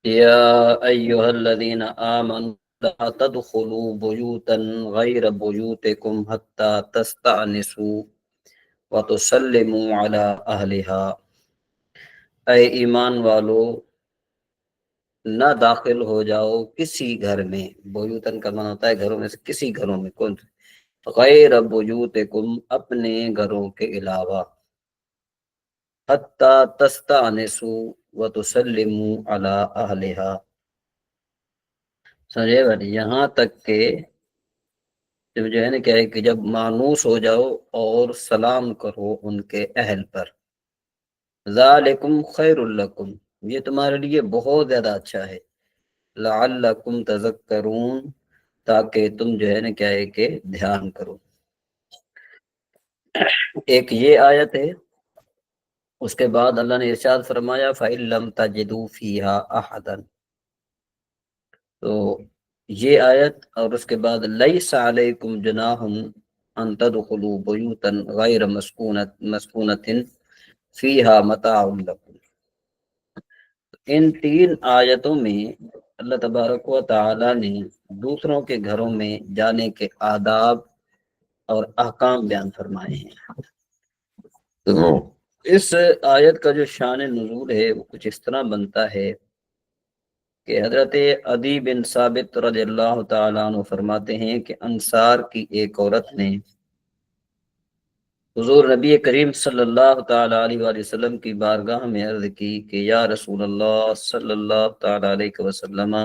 یا ایہا الذین آمنوا لا تدخلوا بیوتا غیر بیوتکم حتی تستأنسوا وتسلموا علی اہلہا، اے ایمان والو نہ داخل ہو جاؤ کسی گھر میں، بیوتن کا معنی ہوتا ہے گھروں میں سے کسی گھروں میں، کون غیر بیوتکم اپنے گھروں کے علاوہ، حتی تستأنسوا وتسلموا علی اہلہا، سمجھے بھائی، یہاں تک کہ جب جو ہے نا کیا ہے کہ جب مانوس ہو جاؤ اور سلام کرو ان کے اہل پر، ذالکم خیر لکم، یہ تمہارے لیے بہت زیادہ اچھا ہے، لعلکم تذکرون، تاکہ تم جو ہے نا کیا ہے کہ دھیان کرو۔ ایک یہ آیت ہے، اس کے بعد اللہ نے ارشاد فرمایا فَإِن لَّمْ تَجِدُوا فِيهَا أَحَدًا، تو یہ آیت اور اس کے بعد لَيْسَ عَلَيْكُمْ جُنَاحٌ أَن تَدْخُلُوا بُيُوتًا غَيْرَ مَسْكُونَةٍ فِيهَا مَتَاعٌ لَّكُمْ، ان تین آیتوں میں اللہ تبارک و تعالی نے دوسروں کے گھروں میں جانے کے آداب اور احکام بیان فرمائے ہیں۔ تو اس آیت کا جو شان نزول ہے وہ کچھ اس طرح بنتا ہے کہ حضرت عدی بن ثابت رضی اللہ تعالیٰ عنہ فرماتے ہیں کہ انصار کی ایک عورت نے حضور نبی کریم صلی اللہ تعالیٰ علیہ وآلہ وسلم کی بارگاہ میں عرض کی کہ یا رسول اللہ صلی اللہ تعالیٰ علیہ وسلم،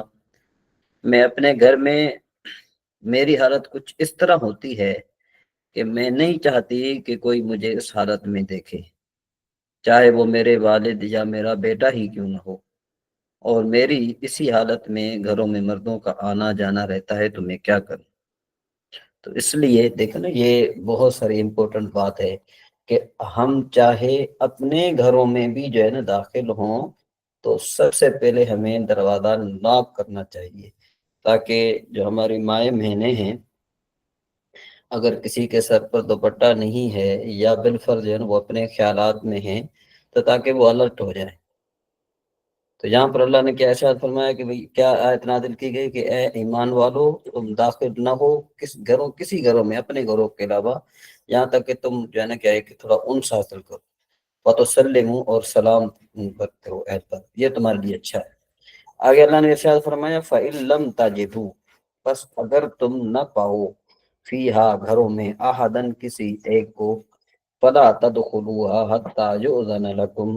میں اپنے گھر میں میری حالت کچھ اس طرح ہوتی ہے کہ میں نہیں چاہتی کہ کوئی مجھے اس حالت میں دیکھے، چاہے وہ میرے والد یا میرا بیٹا ہی کیوں نہ ہو، اور میری اسی حالت میں گھروں میں مردوں کا آنا جانا رہتا ہے، تو میں کیا کروں؟ تو اس لیے دیکھو نا، یہ بہت ساری امپورٹنٹ بات ہے کہ ہم چاہے اپنے گھروں میں بھی جو ہے نا داخل ہوں تو سب سے پہلے ہمیں دروازہ لاک کرنا چاہیے، تاکہ جو ہماری مائیں بہنیں ہیں اگر کسی کے سر پر دوپٹہ نہیں ہے یا بالفرض جو ہے نا وہ اپنے خیالات میں ہیں، تو تاکہ وہ الرٹ ہو جائے۔ تو یہاں پر اللہ نے کیا ارشاد فرمایا کہ بھئی کیا آیت نازل کی گئی کہ اے ایمان والو تم داخل نہ ہو کسی گھروں میں اپنے گھروں کے علاوہ، یہاں تک کہ تم جو ہے نا کیا ہے کہ تھوڑا انس حاصل کرو، وتسلموا، اور سلام کرو اہل پر، یہ تمہارے لیے اچھا ہے۔ آگے اللہ نے ارشاد فرمایا فَإِن لَّمْ تَجِدُوا، بس اگر تم نہ پاؤ فیہا گھروں میں احدن کسی ایک کو، فَلَا تَدْخُلُوهَا حَتَّى يُؤْذَنَ لَكُمْ،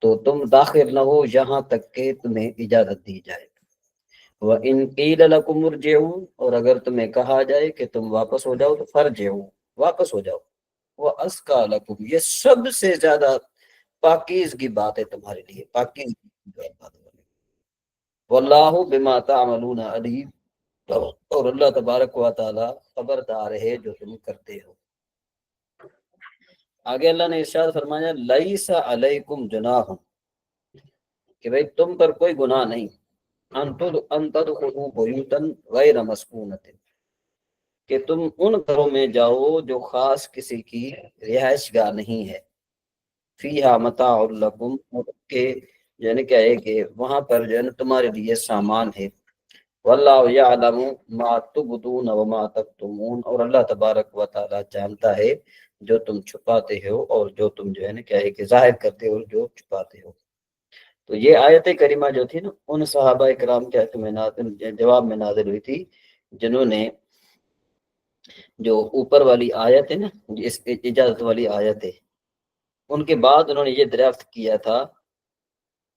تو تم داخل نہ ہو یہاں تک کہ تمہیں اجازت دی جائے۔ وَإِن قِيلَ لَكُمُ ارْجِعُوا، اور اگر تمہیں کہا جائے کہ تم واپس ہو جاؤ تو فَارْجِعُوا، واپس ہو جاؤ۔ وَأَزْكَىٰ لَكُمْ، یہ سب سے زیادہ پاکیزگی بات ہے تمہارے لیے، پاکیزگی کی بات ہے۔ وَاللَّهُ بِمَا تَعْمَلُونَ عَلِيمٌ، اور اللہ تبارک و تعالی خبردار ہے جو تم کرتے ہو۔ آگے اللہ نے ارشاد فرمایا لَيْسَ عَلَيْكُمْ جُنَاحٌ، کہ بھئی تم پر کوئی گناہ نہیں، ان تدخلوا بیوتا غیر مسکونۃ، کہ تم ان گھروں میں جاؤ جو خاص کسی کی رہائش گاہ نہیں ہے، فیہا متاع لکم، کہ یعنی کیا ہے کہ وہاں پر جو ہے نا تمہارے لیے سامان ہے، واللہ یعلم ما تبدون وما تکتمون، اور اللہ تبارک و تعالی جانتا ہے جو تم چھپاتے ہو اور جو تم جو ہے نا کیا ہے کہ ظاہر کرتے ہو، جو چھپاتے ہو۔ تو یہ آیت کریمہ جو تھی نا ان صحابہ کرام کے حق میں جواب میں نازل ہوئی تھی، جنہوں نے جو اوپر والی آیت ہے نا، اس اجازت والی آیت ہے، ان کے بعد انہوں نے یہ دریافت کیا تھا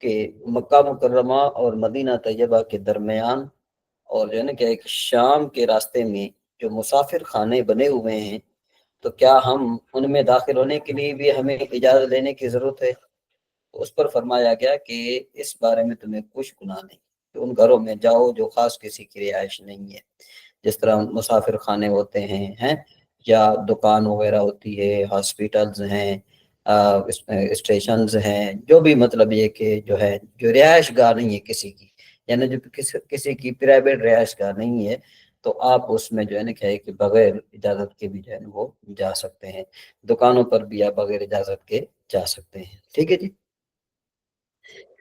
کہ مکہ مکرمہ اور مدینہ طیبہ کے درمیان اور جو ہے نا کہ ایک شام کے راستے میں جو مسافر خانے بنے ہوئے ہیں، تو کیا ہم ان میں داخل ہونے کے لیے بھی ہمیں اجازت لینے کی ضرورت ہے؟ اس پر فرمایا گیا کہ اس بارے میں تمہیں کچھ گناہ نہیں کہ ان گھروں میں جاؤ جو خاص کسی کی رہائش نہیں ہے، جس طرح مسافر خانے ہوتے ہیں یا دکان وغیرہ ہوتی ہے، ہاسپٹلز ہیں، اسٹیشنز ہیں، جو بھی مطلب یہ کہ جو ہے جو رہائش گاہ نہیں ہے کسی کی، یعنی جو کسی کی پرائیویٹ رہائش گاہ نہیں ہے، تو آپ اس میں جو ہے نا کہ بغیر اجازت کے بھی جو ہے نا وہ جا سکتے ہیں، دکانوں پر بھی آپ بغیر اجازت کے جا سکتے ہیں۔ ٹھیک ہے جی۔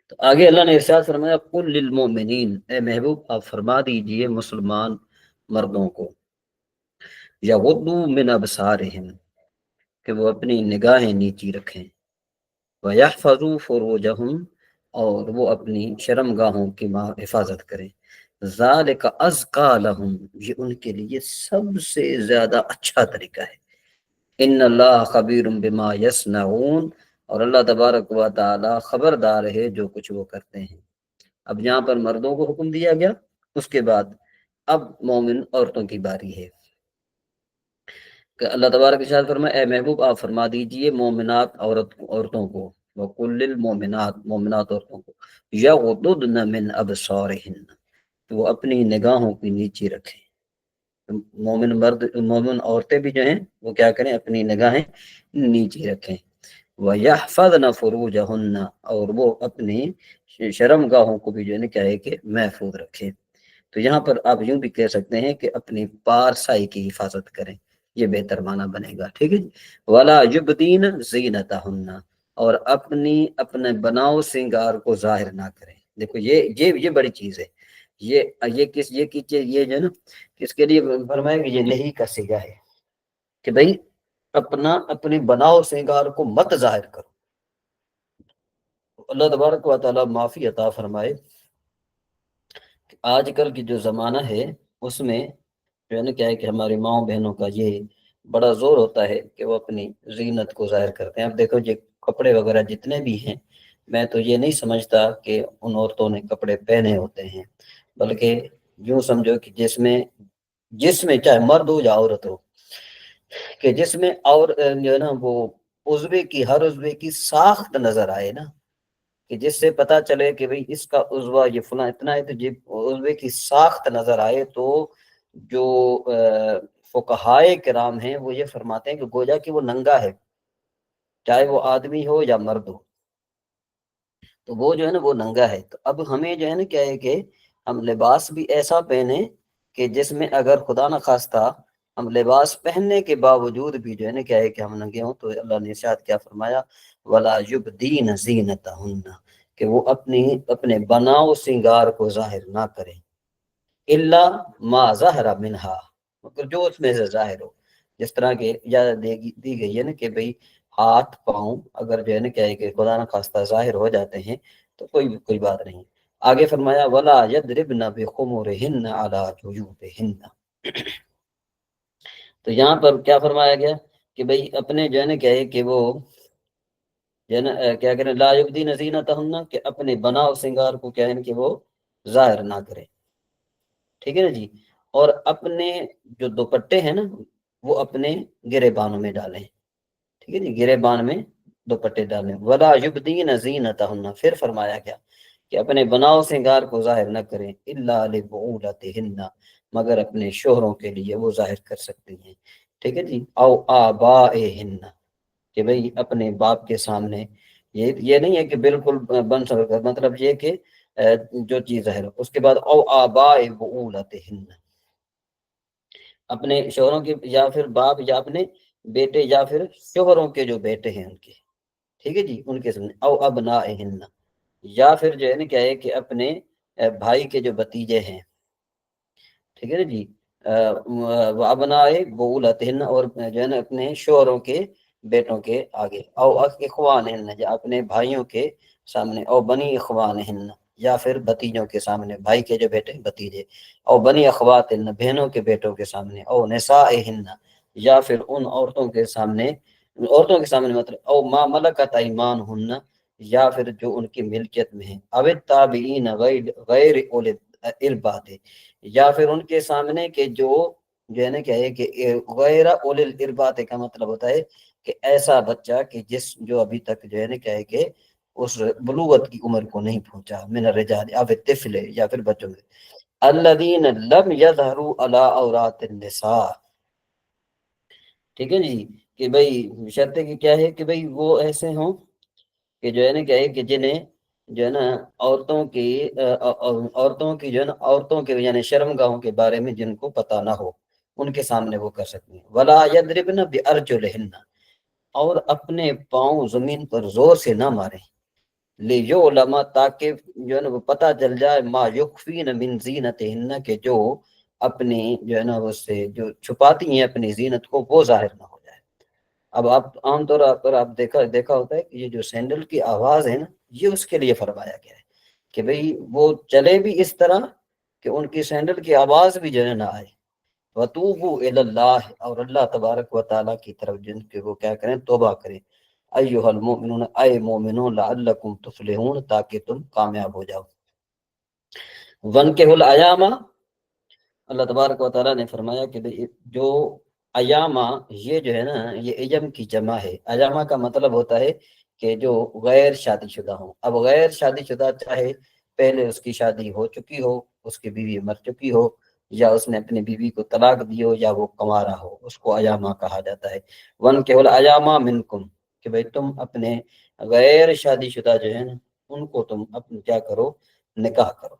تو آگے اللہ نے ارشاد فرمایا قل للمؤمنین، اے محبوب آپ فرما دیجئے مسلمان مردوں کو، یغضوا من ابصارہم، کہ وہ اپنی نگاہیں نیچی رکھیں، وَيَحْفَظُوا فُرُوجَهُمْ، اور وہ اپنی شرم گاہوں کی حفاظت کریں، ذَلِكَ أَزْكَىٰ لَهُمْ، یہ ان کے لیے سب سے زیادہ اچھا طریقہ ہے، ان اللہ خبیر بما یصنعون، اور اللہ تبارک و تعالی خبردار ہے جو کچھ وہ کرتے ہیں۔ اب یہاں پر مردوں کو حکم دیا گیا، اس کے بعد اب مومن عورتوں کی باری ہے کہ اللہ تبارک ارشاد فرمائے اے محبوب آپ فرما دیجئے مومنات عورتوں کو، وَقُلْ لِلْمُؤْمِنَاتِ، مومنات عورتوں کو، یغضضن من ابصارہن، وہ اپنی نگاہوں کی نیچی رکھیں۔ مومن مرد، مومن عورتیں بھی جو ہیں وہ کیا کریں، اپنی نگاہیں نیچی رکھیں، وَيَحْفَظْنَ فُرُوجَهُنَّ، اور وہ اپنی شرم گاہوں کو بھی جو ہے کیا ہے کہ محفوظ رکھیں۔ تو یہاں پر آپ یوں بھی کہہ سکتے ہیں کہ اپنی پارسائی کی حفاظت کریں، یہ بہتر معنی بنے گا، ٹھیک ہے جی۔ وَلَا يُبْدِينَ زِينَتَهُنَّ، اور اپنے بناؤ سنگار کو ظاہر نہ کریں۔ دیکھو یہ بڑی چیز ہے، یہ جو ہے نا کس کے لیے فرمایا کہ یہ نہیں کا سگا ہے کہ بھئی اپنی بناؤ سنگار کو مت ظاہر کرو۔ اللہ تبارک و تعالی معافی عطا فرمائے کہ آج کل کی جو زمانہ ہے اس میں جو ہے نا کیا ہے کہ ہماری ماؤں بہنوں کا یہ بڑا زور ہوتا ہے کہ وہ اپنی زینت کو ظاہر کرتے ہیں۔ اب دیکھو یہ کپڑے وغیرہ جتنے بھی ہیں، میں تو یہ نہیں سمجھتا کہ ان عورتوں نے کپڑے پہنے ہوتے ہیں، بلکہ یوں سمجھو کہ جس میں چاہے مرد ہو یا عورت ہو، کہ جس میں اور جو ہے نا وہ ہر عضوے کی ساخت نظر آئے نا، کہ جس سے پتا چلے کہ بھئی اس کا عضوہ یہ فلاں اتنا ہے، تو جب عضوے کی ساخت نظر آئے تو جو فقہائے کرام ہیں وہ یہ فرماتے ہیں کہ گویا کہ وہ ننگا ہے، چاہے وہ آدمی ہو یا مرد ہو، تو وہ جو ہے نا وہ ننگا ہے۔ تو اب ہمیں جو ہے نا کیا ہے کہ ہم لباس بھی ایسا پہنے کہ جس میں اگر خدا نہ خواستہ ہم لباس پہننے کے باوجود بھی جو ہے نا کیا ہے کہ ہم ننگے ہوں، تو اللہ نے ارشاد کیا فرمایا وَلَا يُبْدِينَ زِينَتَهُنَّ، کہ وہ اپنے بناؤ سنگار کو ظاہر نہ کریں، الا ما ظہر منہا، مگر جو اس میں سے ظاہر ہو، جس طرح کے اجازت دی گئی ہے نا کہ بھئی ہاتھ پاؤں اگر جو ہے نا کیا ہے کہ خدا نہ خواستہ ظاہر ہو جاتے ہیں تو کوئی بات نہیں۔ آگے فرمایا وَلَا يَضْرِبْنَ بِخُمُرِهِنَّ عَلَى جُيُوبِهِنَّ، تو یہاں پر کیا فرمایا گیا کہ بھئی اپنے جو ہے نا کیا ہے کہ وہ جو ہے نا کیا کریں، لا یبدین زینتہن، کہ اپنے بناؤ سنگار کو کیا ہے کہ وہ ظاہر نہ کرے، ٹھیک ہے نا جی۔ اور اپنے جو دوپٹے ہیں نا وہ اپنے گریبانوں میں ڈالیں، ٹھیک ہے جی، گریبان میں دوپٹے ڈالیں۔ ولا یبدین زینتہن، پھر فرمایا گیا کہ اپنے بناؤ سنگار کو ظاہر نہ کریں، الا لبعولتہن، مگر اپنے شوہروں کے لیے وہ ظاہر کر سکتی ہیں، ٹھیک ہے جی، او آبائہن، کہ بھئی اپنے باپ کے سامنے، یہ نہیں ہے کہ بالکل بن سکتا، مطلب یہ کہ جو چیز ظاہر ہو۔ اس کے بعد او آباء بعولتہن، اپنے شوہروں کے یا پھر باپ یا اپنے بیٹے یا پھر شوہروں کے جو بیٹے ہیں ان کے، ٹھیک ہے جی، ان کے سامنے، او ابنائہن، یا پھر جو ہے نا کیا ہے کہ اپنے بھائی کے جو بتیجے ہیں، ٹھیک ہے نا جی، ابنائے بعولتہن، اور جو ہے نا اپنے شوہروں کے بیٹوں کے آگے، او اخوانہن، یا اپنے بھائیوں کے سامنے، او بنی اخوانہن، یا پھر بتیجوں کے سامنے، بھائی کے جو بیٹے بتیجے، او بنی اخواتہن، بہنوں کے بیٹوں کے سامنے، او نسائہن، یا پھر ان عورتوں کے سامنے مطلب او ما ملکت ایمانہن، یا پھر جو ان کی ملکیت میں ہیں، او التابعین غیر اولی الاربات، یا پھر ان کے سامنے کہ جو ہے نا کیا ہے کہ غیر اولی الاربات کا مطلب ہوتا ہے کہ ایسا بچہ کہ جو ابھی تک جو ہے نا کیا ہے کہ اس بلوغت کی عمر کو نہیں پہنچا، من الرجال او الطفل، یا پھر بچوں میں، الذین لم یظہروا علی عورات النساء، ٹھیک ہے جی، کہ بھئی شرط کی کیا ہے کہ بھئی وہ ایسے ہوں کہ جو ہے نا کیا ہے کہ جنہیں جو ہے نا عورتوں کی جو ہے نا عورتوں کے یعنی شرم گاہوں کے بارے میں جن کو پتہ نہ ہو، ان کے سامنے وہ کر سکتے ہیں۔ ولا یضربن بارجلہن، اور اپنے پاؤں زمین پر زور سے نہ ماریں، لیعلم تاکہ جو ہے نا وہ پتہ چل جائے ما یخفین من زینتہن کہ جو اپنی جو ہے نا اس سے جو چھپاتی ہیں اپنی زینت کو وہ ظاہر نہ ہو جائے۔ اب آپ عام طور پر آپ دیکھا ہوتا ہے کہ یہ جو سینڈل کی آواز ہے نا یہ اس کے لیے فرمایا گیا ہے کہ بھئی وہ چلے بھی اس طرح کہ ان کی سینڈل کی آواز بھی جو ہے نہ آئے۔ وَتُوبُوا إِلَى اللَّهِ اور اللہ تبارک و تعالیٰ کی طرف جن کے وہ کیا کریں توبہ کریں۔ ایھا المؤمنون اے مومنون لعلکم تفلحون تاکہ تم کامیاب ہو جاؤ۔ وَانکِحُوا الایام اللہ تبارک و تعالیٰ نے فرمایا کہ جو ایامہ یہ جو ہے نا یہ ایام کی جمع ہے۔ ایامہ کا مطلب ہوتا ہے کہ جو غیر شادی شدہ ہوں۔ اب غیر شادی شدہ چاہے پہلے اس کی شادی ہو چکی ہو، اس کی بیوی مر چکی ہو، یا اس نے اپنی بیوی کو طلاق دی ہو، یا وہ کنوارا ہو، اس کو ایامہ کہا جاتا ہے۔ وَانکِحُوا الایام منکم کہ بھئی تم اپنے غیر شادی شدہ جو ہیں ان کو تم اپنے کیا کرو نکاح کرو،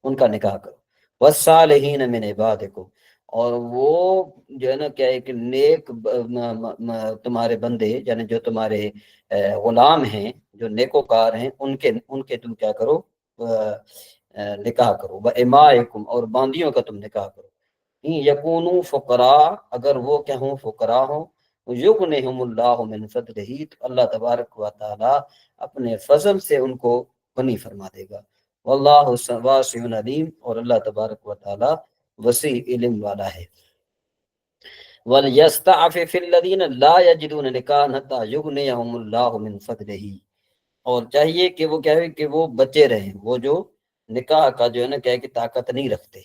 ان کا نکاح کرو۔ والصالحین من عبادکم اور وہ جو ہے نا کیا ہے کہ نیک تمہارے بندے یعنی جو تمہارے غلام ہیں جو نیکوکار ہیں ان کے تم کیا کرو نکاح کرو۔ وامائکم اور باندیوں کا تم نکاح کرو۔ یکونوا فقراء اگر وہ کیا ہوں فقراء ہوں، یغنہم اللہ من فضلہ تو اللہ تبارک و تعالی اپنے فضل سے ان کو غنی فرما دے گا۔ واللہ واسع علیم اور اللہ تبارک و تعالی وسیع علم والا ہے۔ وَلْيَسْتَعْفِفِ الَّذِينَ لَا يَجِدُونَ نِكَاحًا حَتَّى يُغْنِيَهُمُ اللَّهُ مِنْ فَضْلِهِ اور چاہیے کہ وہ کیا ہے کہ وہ بچے رہیں، وہ جو نکاح کا جو ہے نا کیا ہے کہ طاقت نہیں رکھتے،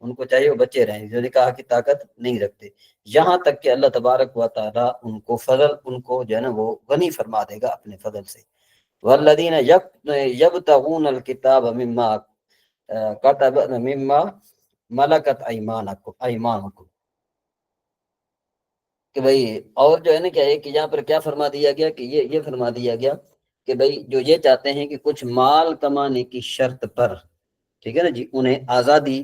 ان کو چاہیے وہ بچے رہیں جو نکاح کی طاقت نہیں رکھتے، یہاں تک کہ اللہ تبارک و تعالی ان کو فضل ان کو جو ہے نا وہ غنی فرما دے گا اپنے فضل سے۔ والذین یبتغون الکتاب مما کتب مما ملکت ایمانکم کہ بھئی اور جو ہے نا کیا ہے کہ یہاں پر کیا فرما دیا گیا کہ یہ فرما دیا گیا کہ بھئی جو یہ چاہتے ہیں کہ کچھ مال کمانے کی شرط پر ٹھیک ہے نا جی انہیں آزادی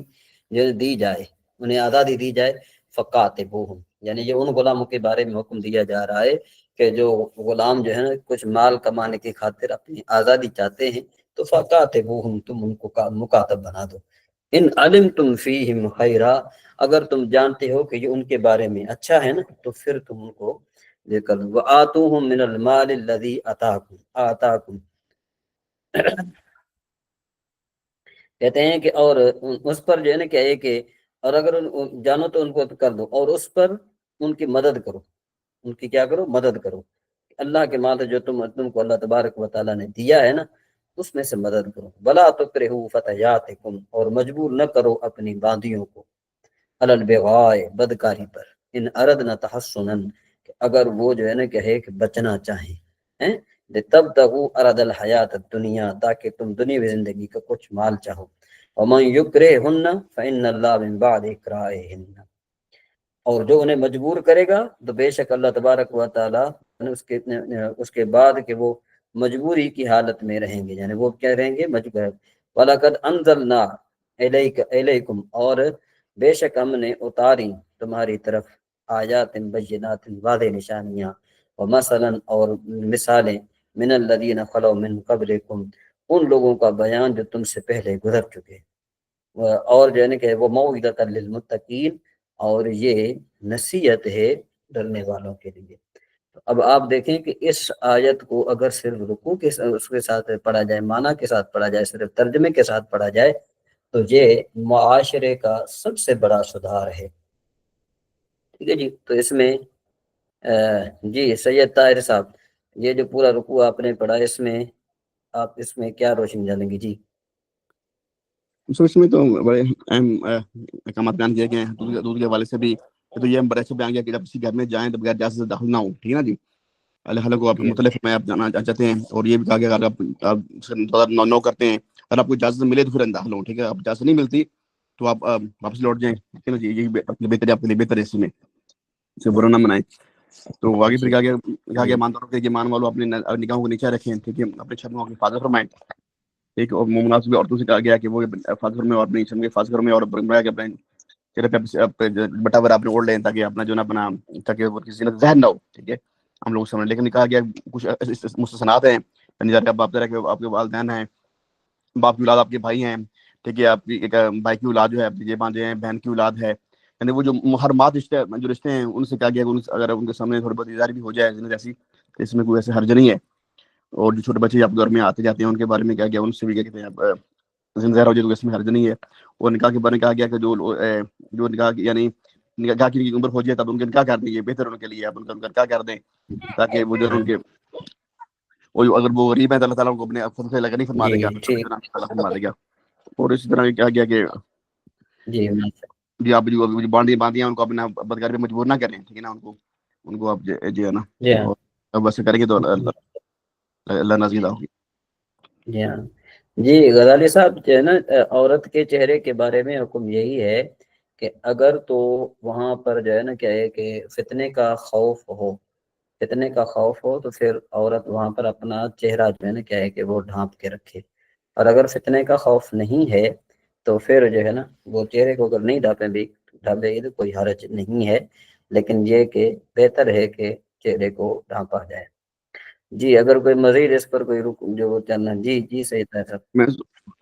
جو دی جائے، انہیں آزادی دی جائے فقاتبوہم یعنی یہ ان غلاموں کے بارے میں حکم دیا جا رہا ہے کہ جو غلام جو ہے نا کچھ مال کمانے کی خاطر اپنی آزادی چاہتے ہیں تو فقاتبوہم تم ان کو مکاتب بنا دو۔ ان علمتم فیہم خیرا اگر تم جانتے ہو کہ یہ ان کے بارے میں اچھا ہے نا تو پھر تم ان کو لے کر لو۔ وآتوہم من المال الذی آتاکم کہتے ہیں کہ اور اس پر جو ہے نا کیا ہے کہ اور اگر جانو تو ان کو کر دو اور اس پر ان کی مدد کرو، ان کی کیا کرو مدد کرو۔ اللہ کے مال جو تم کو اللہ تبارک و تعالیٰ نے دیا ہے نا اس میں سے مدد کرو۔ ولا تکرہوا فتیاتکم اور مجبور نہ کرو اپنی باندیوں کو علی البغاء بدکاری پر ان اردنا تحسنا اگر وہ جو ہے نا کہ ہے کہ بچنا چاہیں ہیں تبتغوا ارد الحیات الدنیا تاکہ تم دنیاوی زندگی کا کچھ مال چاہو۔ ومن یکرہن فإن اللہ من بعد اکراہہن اور جو انہیں مجبور کرے گا تو بے شک اللہ تبارک و تعالیٰ اس کے بعد کہ وہ مجبوری کی حالت میں رہیں گے یعنی وہ کیا رہیں گے مجبور۔ وَلَقَدْ أَنزَلْنَا إِلَيْكَ اور بے شک ہم نے اتاری تمہاری طرف آیات بینات واضح نشانیاں ومثلا اور مثالیں من الذین خلو من قبلکم ان لوگوں کا بیان جو تم سے پہلے گزر چکے اور جو ہے نا کہ وہ موعظۃ للمتقین اور یہ نصیحت ہے ڈرنے والوں کے لیے۔ اب آپ دیکھیں کہ اس آیت کو اگر صرف رکوع کے اس کے ساتھ پڑھا جائے معنی کے ساتھ پڑھا جائے صرف ترجمے کے ساتھ پڑھا جائے تو یہ معاشرے کا سب سے بڑا سدھار ہے۔ ٹھیک ہے جی تو اس میں جی سید طاہر صاحب یہ جو پورا رکوع آپ نے پڑھا اس میں آپ اس میں کیا روشنی ڈالیں گے؟ جی اس میں تو بڑے اہم احکامات بیان کیے گئے ہیں دودھ کے حوالے سے بھی، تو یہ بڑے اچھے بیان کیا کہ جب کسی گھر میں جائیں تو بغیر اجازت سے داخل نہ ہوں، ٹھیک ہے نا جی۔ اللہ تعالیٰ کو آپ مختلف میں آپ جانا چاہتے ہیں اور یہ بھی کہا گیا اگر آپ نو کرتے ہیں اگر آپ کو اجازت ملے تو پھر داخل ہوں، ٹھیک ہے۔ آپ اجازت نہیں ملتی تو آپ واپس لوٹ جائیں، ٹھیک ہے نا جی، یہی بہتر ہے آپ کے لیے، بہتر ہے اس میں، اسے برا نہ منائیں۔ تو آگے پھر کہا گیا ایمانداروں کے ایمان والوں اپنے نگاہوں کو نیچے رکھیں، ٹھیک ہے، اپنے چھتوں کی حفاظت فرمائیں۔ ایک اور مناسب عورتوں سے کہا گیا کہ وہ حفاظت فرمائیں اور اپنی چھتوں کی حفاظت فرمائیں اور فرمایا کہ اپنے چہرے پہ بٹا وغیرہ اپنے اوڑھ لیں تاکہ اپنا جو نا اپنا تاکہ وہ کسی زہر نہ ہو، ٹھیک ہے، ہم لوگ سمجھ۔ لیکن کہا گیا کچھ مستثنات ہیں یعنی جیسے آپ ذرا کہ آپ کے والدین ہیں، باپ کی اولاد آپ کے بھائی ہیں، ٹھیک ہے، آپ کی ایک بھائی کی اولاد جو ہے یہ بانجے ہیں، بہن کی اولاد ہے، یعنی وہ جو محرمات رشتے ہیں ان سے کیا گیا اگر ان کے سامنے تھوڑی بہت اظہار بھی ہو جائے جیسی، اس میں کوئی ایسے حرج نہیں ہے. اور جو چھوٹے بچے آپ گھر میں آتے جاتے ہیں ان کے بارے میں کیا گیا ان سے بھی کیا کہتے ہیں ظاہر ہو جائے تو اس میں حرج نہیں ہے. اور نکاح کے بارے میں کہا گیا کہ جو نکاح یعنی نکاح کی عمر ہو جائے تب ان کے نکاح کر دیں، یہ بہتر ان کے لیے آپ ان کا نکاح کر دیں تاکہ وہ جو ان کے اگر وہ غریب ہیں تو اللہ تعالیٰ کو اپنے فضل سے نہیں فرما دے گا، جی ٹھیک. فرما دے گا. اور اسی طرح کیا گیا کہ جی جی آپ جو باندھی ہیں ان کو اپنا بدکار پہ مجبور نہ کریں، ٹھیک ہے نا، ان کو آپ جی ہے نا، جی ہاں اور اب ویسے کریں گے تو اللہ نازیدہ ہوگی. جی ہاں. جی غزالی صاحب جو ہے نا عورت کے چہرے کے بارے میں حکم یہی ہے کہ اگر تو وہاں پر جو ہے نا کیا ہے کہ فتنے کا خوف ہو، فتنے کا خوف ہو تو پھر عورت وہاں پر اپنا چہرہ جو ہے نا کیا ہے کہ وہ ڈھانپ کے رکھے. اور اگر فتنے کا خوف نہیں ہے تو پھر جو ہے نا وہ چہرے کو اگر نہیں ڈھانپے گی تو کوئی حرج نہیں ہے، لیکن یہ کہ بہتر ہے کہ چہرے کو ڈھانپا جائے. جی اگر کوئی مزید اس پر کوئی جو چلنا. جی صحیح تھا. میں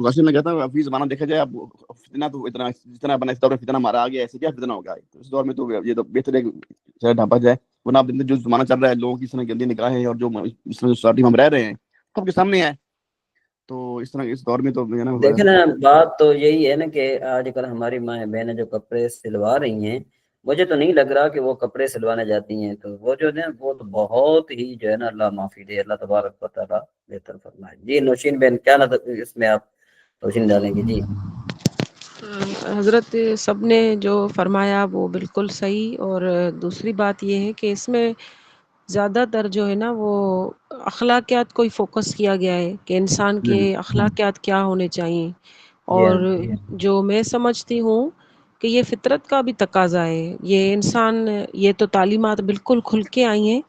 ویسے میں کہتا ہوں ابھی زمانہ دیکھا جائے اب فتنہ تو اتنا جتنا بنا اس دور میں فتنہ مارا آ گیا ایسے کیا فتنہ ہوگا اس دور میں، تو یہ تو بہتر ہے کہ ڈھانپا جائے. ورنہ آپ جو زمانہ چل رہا ہے لوگوں کی اس طرح گندی نکاح ہے اور جو اس طرح سوسائٹی میں ہم رہ رہے ہیں سب کے سامنے ہے، تو اس طرح اس دور میں تو دیکھیں نا بات تو یہی ہے نا کہ آج کل ہماری ماں بہنیں جو کپڑے سلوا رہی ہیں، مجھے تو نہیں لگ رہا کہ وہ کپڑے سلوانے جاتی ہیں، تو وہ جو ہے وہ تو بہت ہی جو ہے نا اللہ معافی دے، اللہ تبارک و تعالیٰ بہتر فرمائے. جی نوشین بہن کیا نہ اس میں آپ روشنی ڈالیں گے. جی حضرت سب نے جو فرمایا وہ بالکل صحیح. اور دوسری بات یہ ہے کہ اس میں زیادہ تر جو ہے نا وہ اخلاقیات کو ہی فوکس کیا گیا ہے کہ انسان کے اخلاقیات کیا ہونے چاہیے. جی اور جو میں سمجھتی ہوں کہ یہ فطرت کا بھی تقاضا ہے، یہ انسان یہ تو تعلیمات بالکل کھل کے آئی ہیں،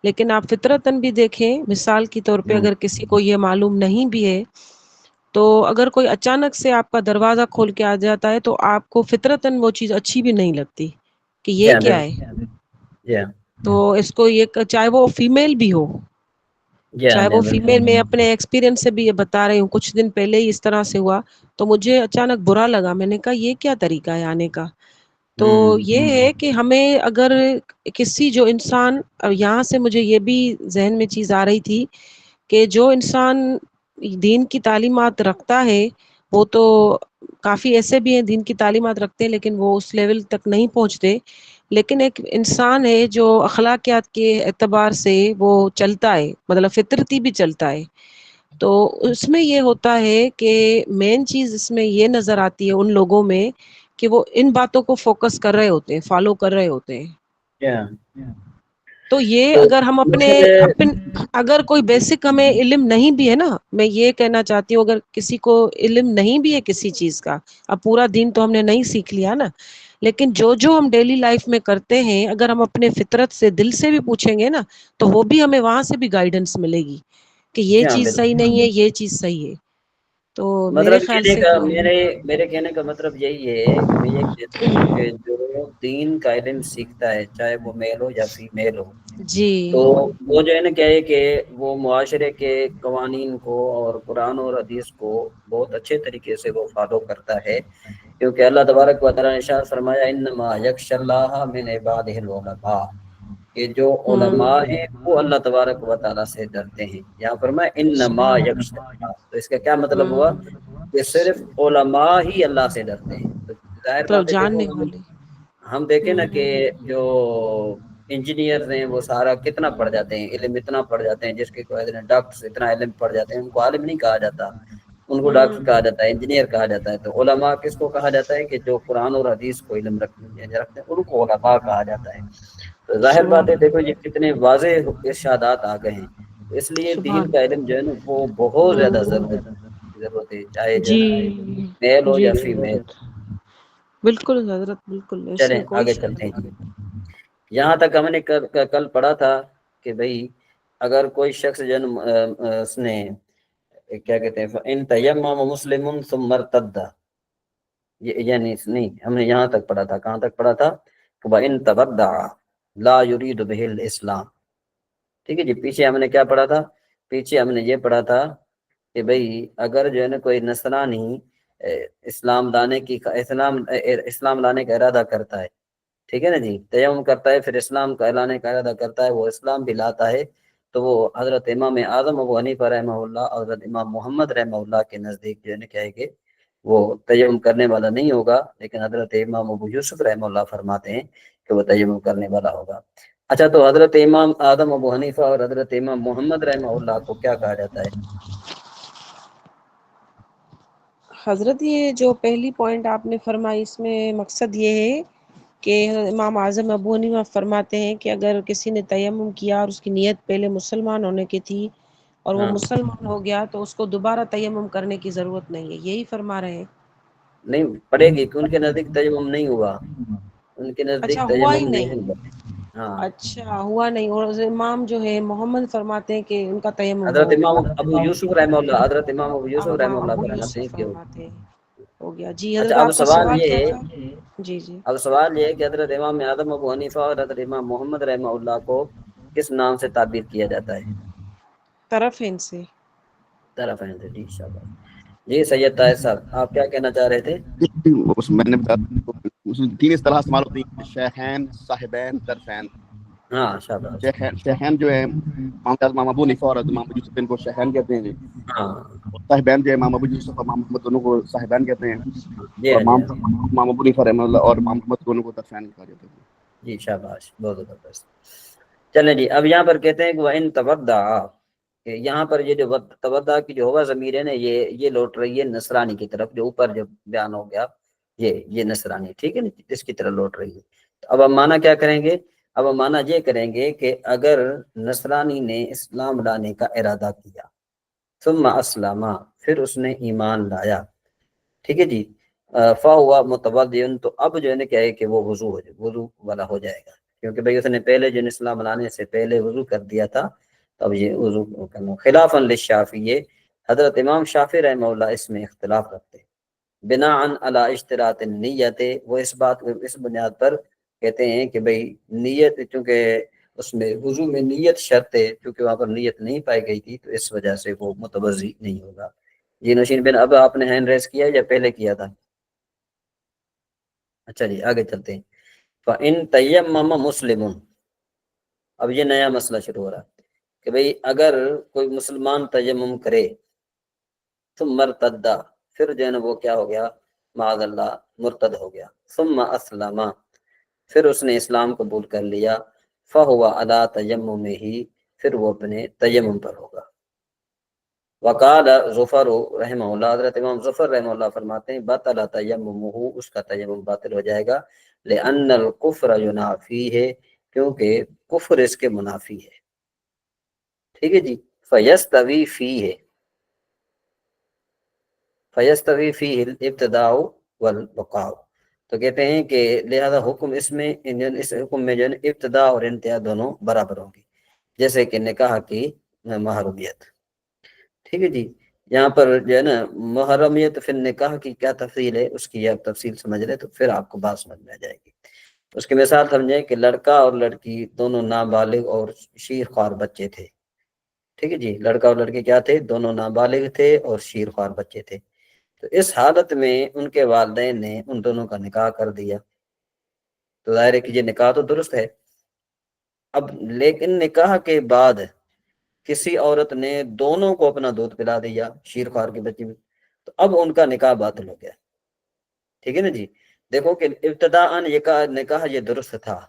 لیکن آپ فطرتاً بھی دیکھیں، مثال کے طور پہ اگر کسی کو یہ معلوم نہیں بھی ہے تو اگر کوئی اچانک سے آپ کا دروازہ کھول کے آ جاتا ہے تو آپ کو فطرتاً وہ چیز اچھی بھی نہیں لگتی کہ یہ کیا ہے. تو اس کو یہ چاہے وہ فیمیل بھی ہو، چاہے وہ فیمیل، میں اپنے ایکسپیرینس سے بھی یہ بتا رہی ہوں، کچھ دن پہلے ہی اس طرح سے ہوا تو مجھے اچانک برا لگا. میں نے کہا یہ کیا طریقہ ہے آنے کا. تو یہ ہے کہ ہمیں اگر کسی جو انسان، یہاں سے مجھے یہ بھی ذہن میں چیز آ رہی تھی کہ جو انسان دین کی تعلیمات رکھتا ہے وہ تو کافی ایسے بھی ہیں دین کی تعلیمات رکھتے ہیں لیکن وہ اس لیول تک نہیں پہنچتے، لیکن ایک انسان ہے جو اخلاقیات کے اعتبار سے وہ چلتا ہے، مطلب فطرتی بھی چلتا ہے. تو اس میں یہ ہوتا ہے کہ مین چیز اس میں یہ نظر آتی ہے ان لوگوں میں کہ وہ ان باتوں کو فوکس کر رہے ہوتے ہیں، فالو کر رہے ہوتے ہیں. تو یہ اگر ہم اگر کوئی بیسک ہمیں علم نہیں بھی ہے نا، میں یہ کہنا چاہتی ہوں اگر کسی کو علم نہیں بھی ہے کسی چیز کا، اب پورا دین تو ہم نے نہیں سیکھ لیا نا، لیکن جو ہم ڈیلی لائف میں کرتے ہیں اگر ہم اپنے فطرت سے دل سے بھی پوچھیں گے نا تو وہ بھی ہمیں وہاں سے بھی گائیڈنس ملے گی کہ یہ چیز صحیح نہیں ہے، یہ چیز صحیح ہے. تو میرے مطلب خیال کہنے سے کا تو میرے کہنے کا مطلب یہی ہے کہ میں یہ کہتا ہوں کہ جو دین کا علم سیکھتا ہے چاہے وہ میل ہو یا فیمیل ہو، جی تو وہ جو ہے نا کیا ہے کہ وہ معاشرے کے قوانین کو اور قرآن اور حدیث کو بہت اچھے طریقے سے وہ فالو کرتا ہے، کیونکہ اللہ تبارک و تعالیٰ نے ارشاد فرمایا انما یخشی اللہ من عبادہ العلماء، کہ جو علماء ہیں وہ اللہ تبارک و تعالیٰ سے ڈرتے ہیں. یہاں فرمایا انما یخشی اللہ، تو اس کا کیا مطلب ہوا کہ صرف علماء ہی اللہ سے ڈرتے ہیں. تو ظاہر مطلب بات ہے دیکھو جاننے والے. ہم دیکھیں نا کہ جو انجینئرز ہیں وہ سارا کتنا پڑھ جاتے ہیں، علم اتنا پڑھ جاتے ہیں، جس کے ڈاکٹر اتنا علم پڑھ جاتے ہیں، ان کو عالم نہیں کہا جاتا، ان کو ڈاکٹر کہا جاتا ہے، انجینئر کہا جاتا ہے. تو علماء کس کو کہا جاتا ہے کہ جو قرآن اور حدیث کو علم رکھتے ہیں ان کو علماء کہا جاتا ہے. تو ظاہر بات ہے دیکھو یہ کتنے واضح ارشادات آ گئے ہیں، اس لیے دین کا علم جو ہے نا وہ بہت زیادہ ضرورت ہے، چاہے جو ہے جی نا میل ہو جی یا فیمیل. بالکل حضرت بالکل، اس چلیں میں کوئی آگے شک چلتے ہیں. نہیں. یہاں تک ہم نے کل پڑھا تھا کہ بھئی اگر کوئی شخص جن اس نے کیا کہتے ہیں ان تیمم مسلم ثم ارتد، یعنی نہیں ہم نے یہاں تک پڑھا تھا، کہاں تک پڑھا تھا کہ وَإِن تَبَدَّعَ لَا يُرِيدُ بِهِ الْإِسْلَامِ. ٹھیک ہے جی، پیچھے ہم نے کیا پڑھا تھا پیچھے ہم نے یہ پڑھا تھا کہ بھئی اگر جو ہے نا کوئی نصرانی اسلام لانے کا ارادہ کرتا ہے، ٹھیک ہے نا جی، تیمم کرتا ہے، پھر اسلام کا لانے کا ارادہ کرتا ہے، وہ اسلام بھی لاتا ہے، تو وہ حضرت امام اعظم ابو حنیفہ رحمہ اللہ اور حضرت امام محمد رحمہ اللہ کے نزدیک جو ہے نا کیا ہے کہ وہ تیمم کرنے والا نہیں ہوگا، لیکن حضرت امام ابو یوسف رحمہ اللہ فرماتے ہیں کہ وہ تیمم کرنے والا ہوگا۔ اچھا، تو حضرت امام اعظم ابو حنیفہ اور حضرت امام محمد رحمہ اللہ کو کیا کہا جاتا ہے؟ حضرت یہ جو پہلی پوائنٹ آپ نے فرمائی، اس میں مقصد یہ ہے کہ امام اعظم ابو حنیفہ فرماتے ہیں کہ اگر کسی نے تیمم کیا اور اس کی نیت پہلے مسلمان ہونے کی تھی اور وہ ہاں، مسلمان ہو گیا تو اس کو دوبارہ تیمم کرنے کی ضرورت نہیں ہے، یہی فرما رہے ہیں؟ نہیں پڑے گی کہ ان کے نزدیک تیمم نہیں ہوا، ان کے اچھا، نزدیک ہوا ہی تیمم نہیں نہیں؟ ہوا۔ ہاں، اچھا، ہوا نہیں، اور امام جو ہے محمد فرماتے ہیں کہ ان کا تیمم حضرت ہو امام گیا۔ ابو یوسف رحمہ اللہ، حضرت امام ابو یوسف رحمہ امام اللہ ابو فرماتے ہیں یوسف کہ ہو۔ فرماتے ہیں ہو گیا۔ جی حضرت، اچھا، اب آپ کا سوال سوال یہ کیا ہے، تھا؟ جی جی۔ اب سوال یہ ہے کہ حضرت امام اعظم ابو حنیفہ اور حضرت امام محمد رحمہ اللہ کو کس نام سے تعبیر کیا جاتا ہے؟ طرفین سے۔ طرف ہیں، جی شاباش۔ جی سید طاہر صاحب، آپ کیا کہنا چاہ رہے تھے؟ میں نے بتایا 3 اصطلاح استعمال ہوتی ہیں: شیخین، صاحبین، طرفین۔ ہاں شاباش۔ شیخین جو ہے امام ابو حنیفہ اور امام ابو یوسف، ان کو شیخین کہتے ہیں جی۔ ہاں اور صاحبین جو ہے امام ابو یوسف اور امام محمد، دونوں کو صاحبین کہتے ہیں۔ جی اور ہاں، جی ہاں، امام ابو حنیفہ رحمہ اللہ اور امام محمد، دونوں کو طرفین کہا جاتا ہے۔ جی شاباش، بہت زبردست۔ چلیں جی، اب یہاں پر کہتے ہیں کہ وَإِن تَوَدَّعَ، کہ یہاں پر یہ جو تودع کی جو ہوا ضمیر ہے نا، یہ لوٹ رہی ہے نصرانی کی طرف، جو اوپر جو بیان ہو گیا یہ نصرانی، ٹھیک ہے نا، اس کی طرف لوٹ رہی ہے۔ تو اب ہم معنی کیا کریں گے؟ اب ہم معنی یہ کریں گے کہ اگر نصرانی نے اسلام لانے کا ارادہ کیا، ثم اسلم، پھر اس نے ایمان لایا، ٹھیک ہے جی، فَهُوَ مُتَوَضِّعٌ، تو اب جو ہے نا کیا ہے کہ وہ وضو والا ہو جائے گا، کیونکہ بھئی اس نے پہلے جو اسلام لانے سے پہلے وضو کر دیا تھا، تو اب یہ وضو کرنا۔ خلافاً للشافعی، حضرت امام شافعی رحمہ اللہ اس میں اختلاف رکھتے ہیں۔ بناءً علی اشتراط النیت، وہ اس بنیاد پر کہتے ہیں کہ بھئی نیت، چونکہ اس میں وضو میں نیت شرط ہے، کیونکہ وہاں پر نیت نہیں پائی گئی تھی، تو اس وجہ سے وہ متوضی نہیں ہوگا۔ جی نوشین بن، اب آپ نے ہینڈ ریز کیا یا پہلے کیا تھا؟ اچھا جی، آگے چلتے ہیں۔ فَإِن تَيَمَّمَ مُسْلِمٌ، اب یہ نیا مسئلہ شروع ہو رہا ہے کہ بھئی اگر کوئی مسلمان تیمم کرے، ثم مرتد، پھر جو ہے نا وہ کیا ہو گیا، معاذ اللہ مرتد ہو گیا، ثم اسلم، پھر اس نے اسلام قبول کر لیا، فہو علی تیممہ، پھر وہ اپنے تیمم پر ہوگا۔ وقال ظفر رحمہ اللہ، حضرت امام ظفر رحمہ اللہ فرماتے ہیں بطل تیممہ، اس کا تیمم باطل ہو جائے گا، لأن الکفر ینافی ہے، کیونکہ کفر اس کے منافی ہے، ٹھیک ہے جی۔ فیستوی فیہ، فیستوی فیہ الابتداء والبقاء، تو کہتے ہیں کہ لہذا حکم اس حکم میں جو ہے ابتدا اور انتہا دونوں برابر ہوں گی، جیسے کہ نکاح کی محرمیت، ٹھیک ہے جی۔ یہاں پر جو ہے نا محرمیت فی النکاح کی کیا تفصیل ہے، اس کی آپ تفصیل سمجھ لیں تو پھر آپ کو بات سمجھ میں آ جائے گی۔ اس کی مثال سمجھیں کہ لڑکا اور لڑکی دونوں نابالغ اور شیر خوار بچے تھے، ٹھیک ہے جی، لڑکا اور لڑکی کیا تھے؟ دونوں نابالغ تھے اور شیر خوار بچے تھے۔ تو اس حالت میں ان کے والدین نے ان دونوں کا نکاح کر دیا، تو ظاہر ہے کہ یہ نکاح تو درست ہے۔ اب لیکن نکاح کے بعد کسی عورت نے دونوں کو اپنا دودھ پلا دیا، شیر خوار کے بچے میں، تو اب ان کا نکاح باطل ہو گیا، ٹھیک ہے نا جی۔ دیکھو کہ ابتداءً یہ نکاح یہ درست تھا،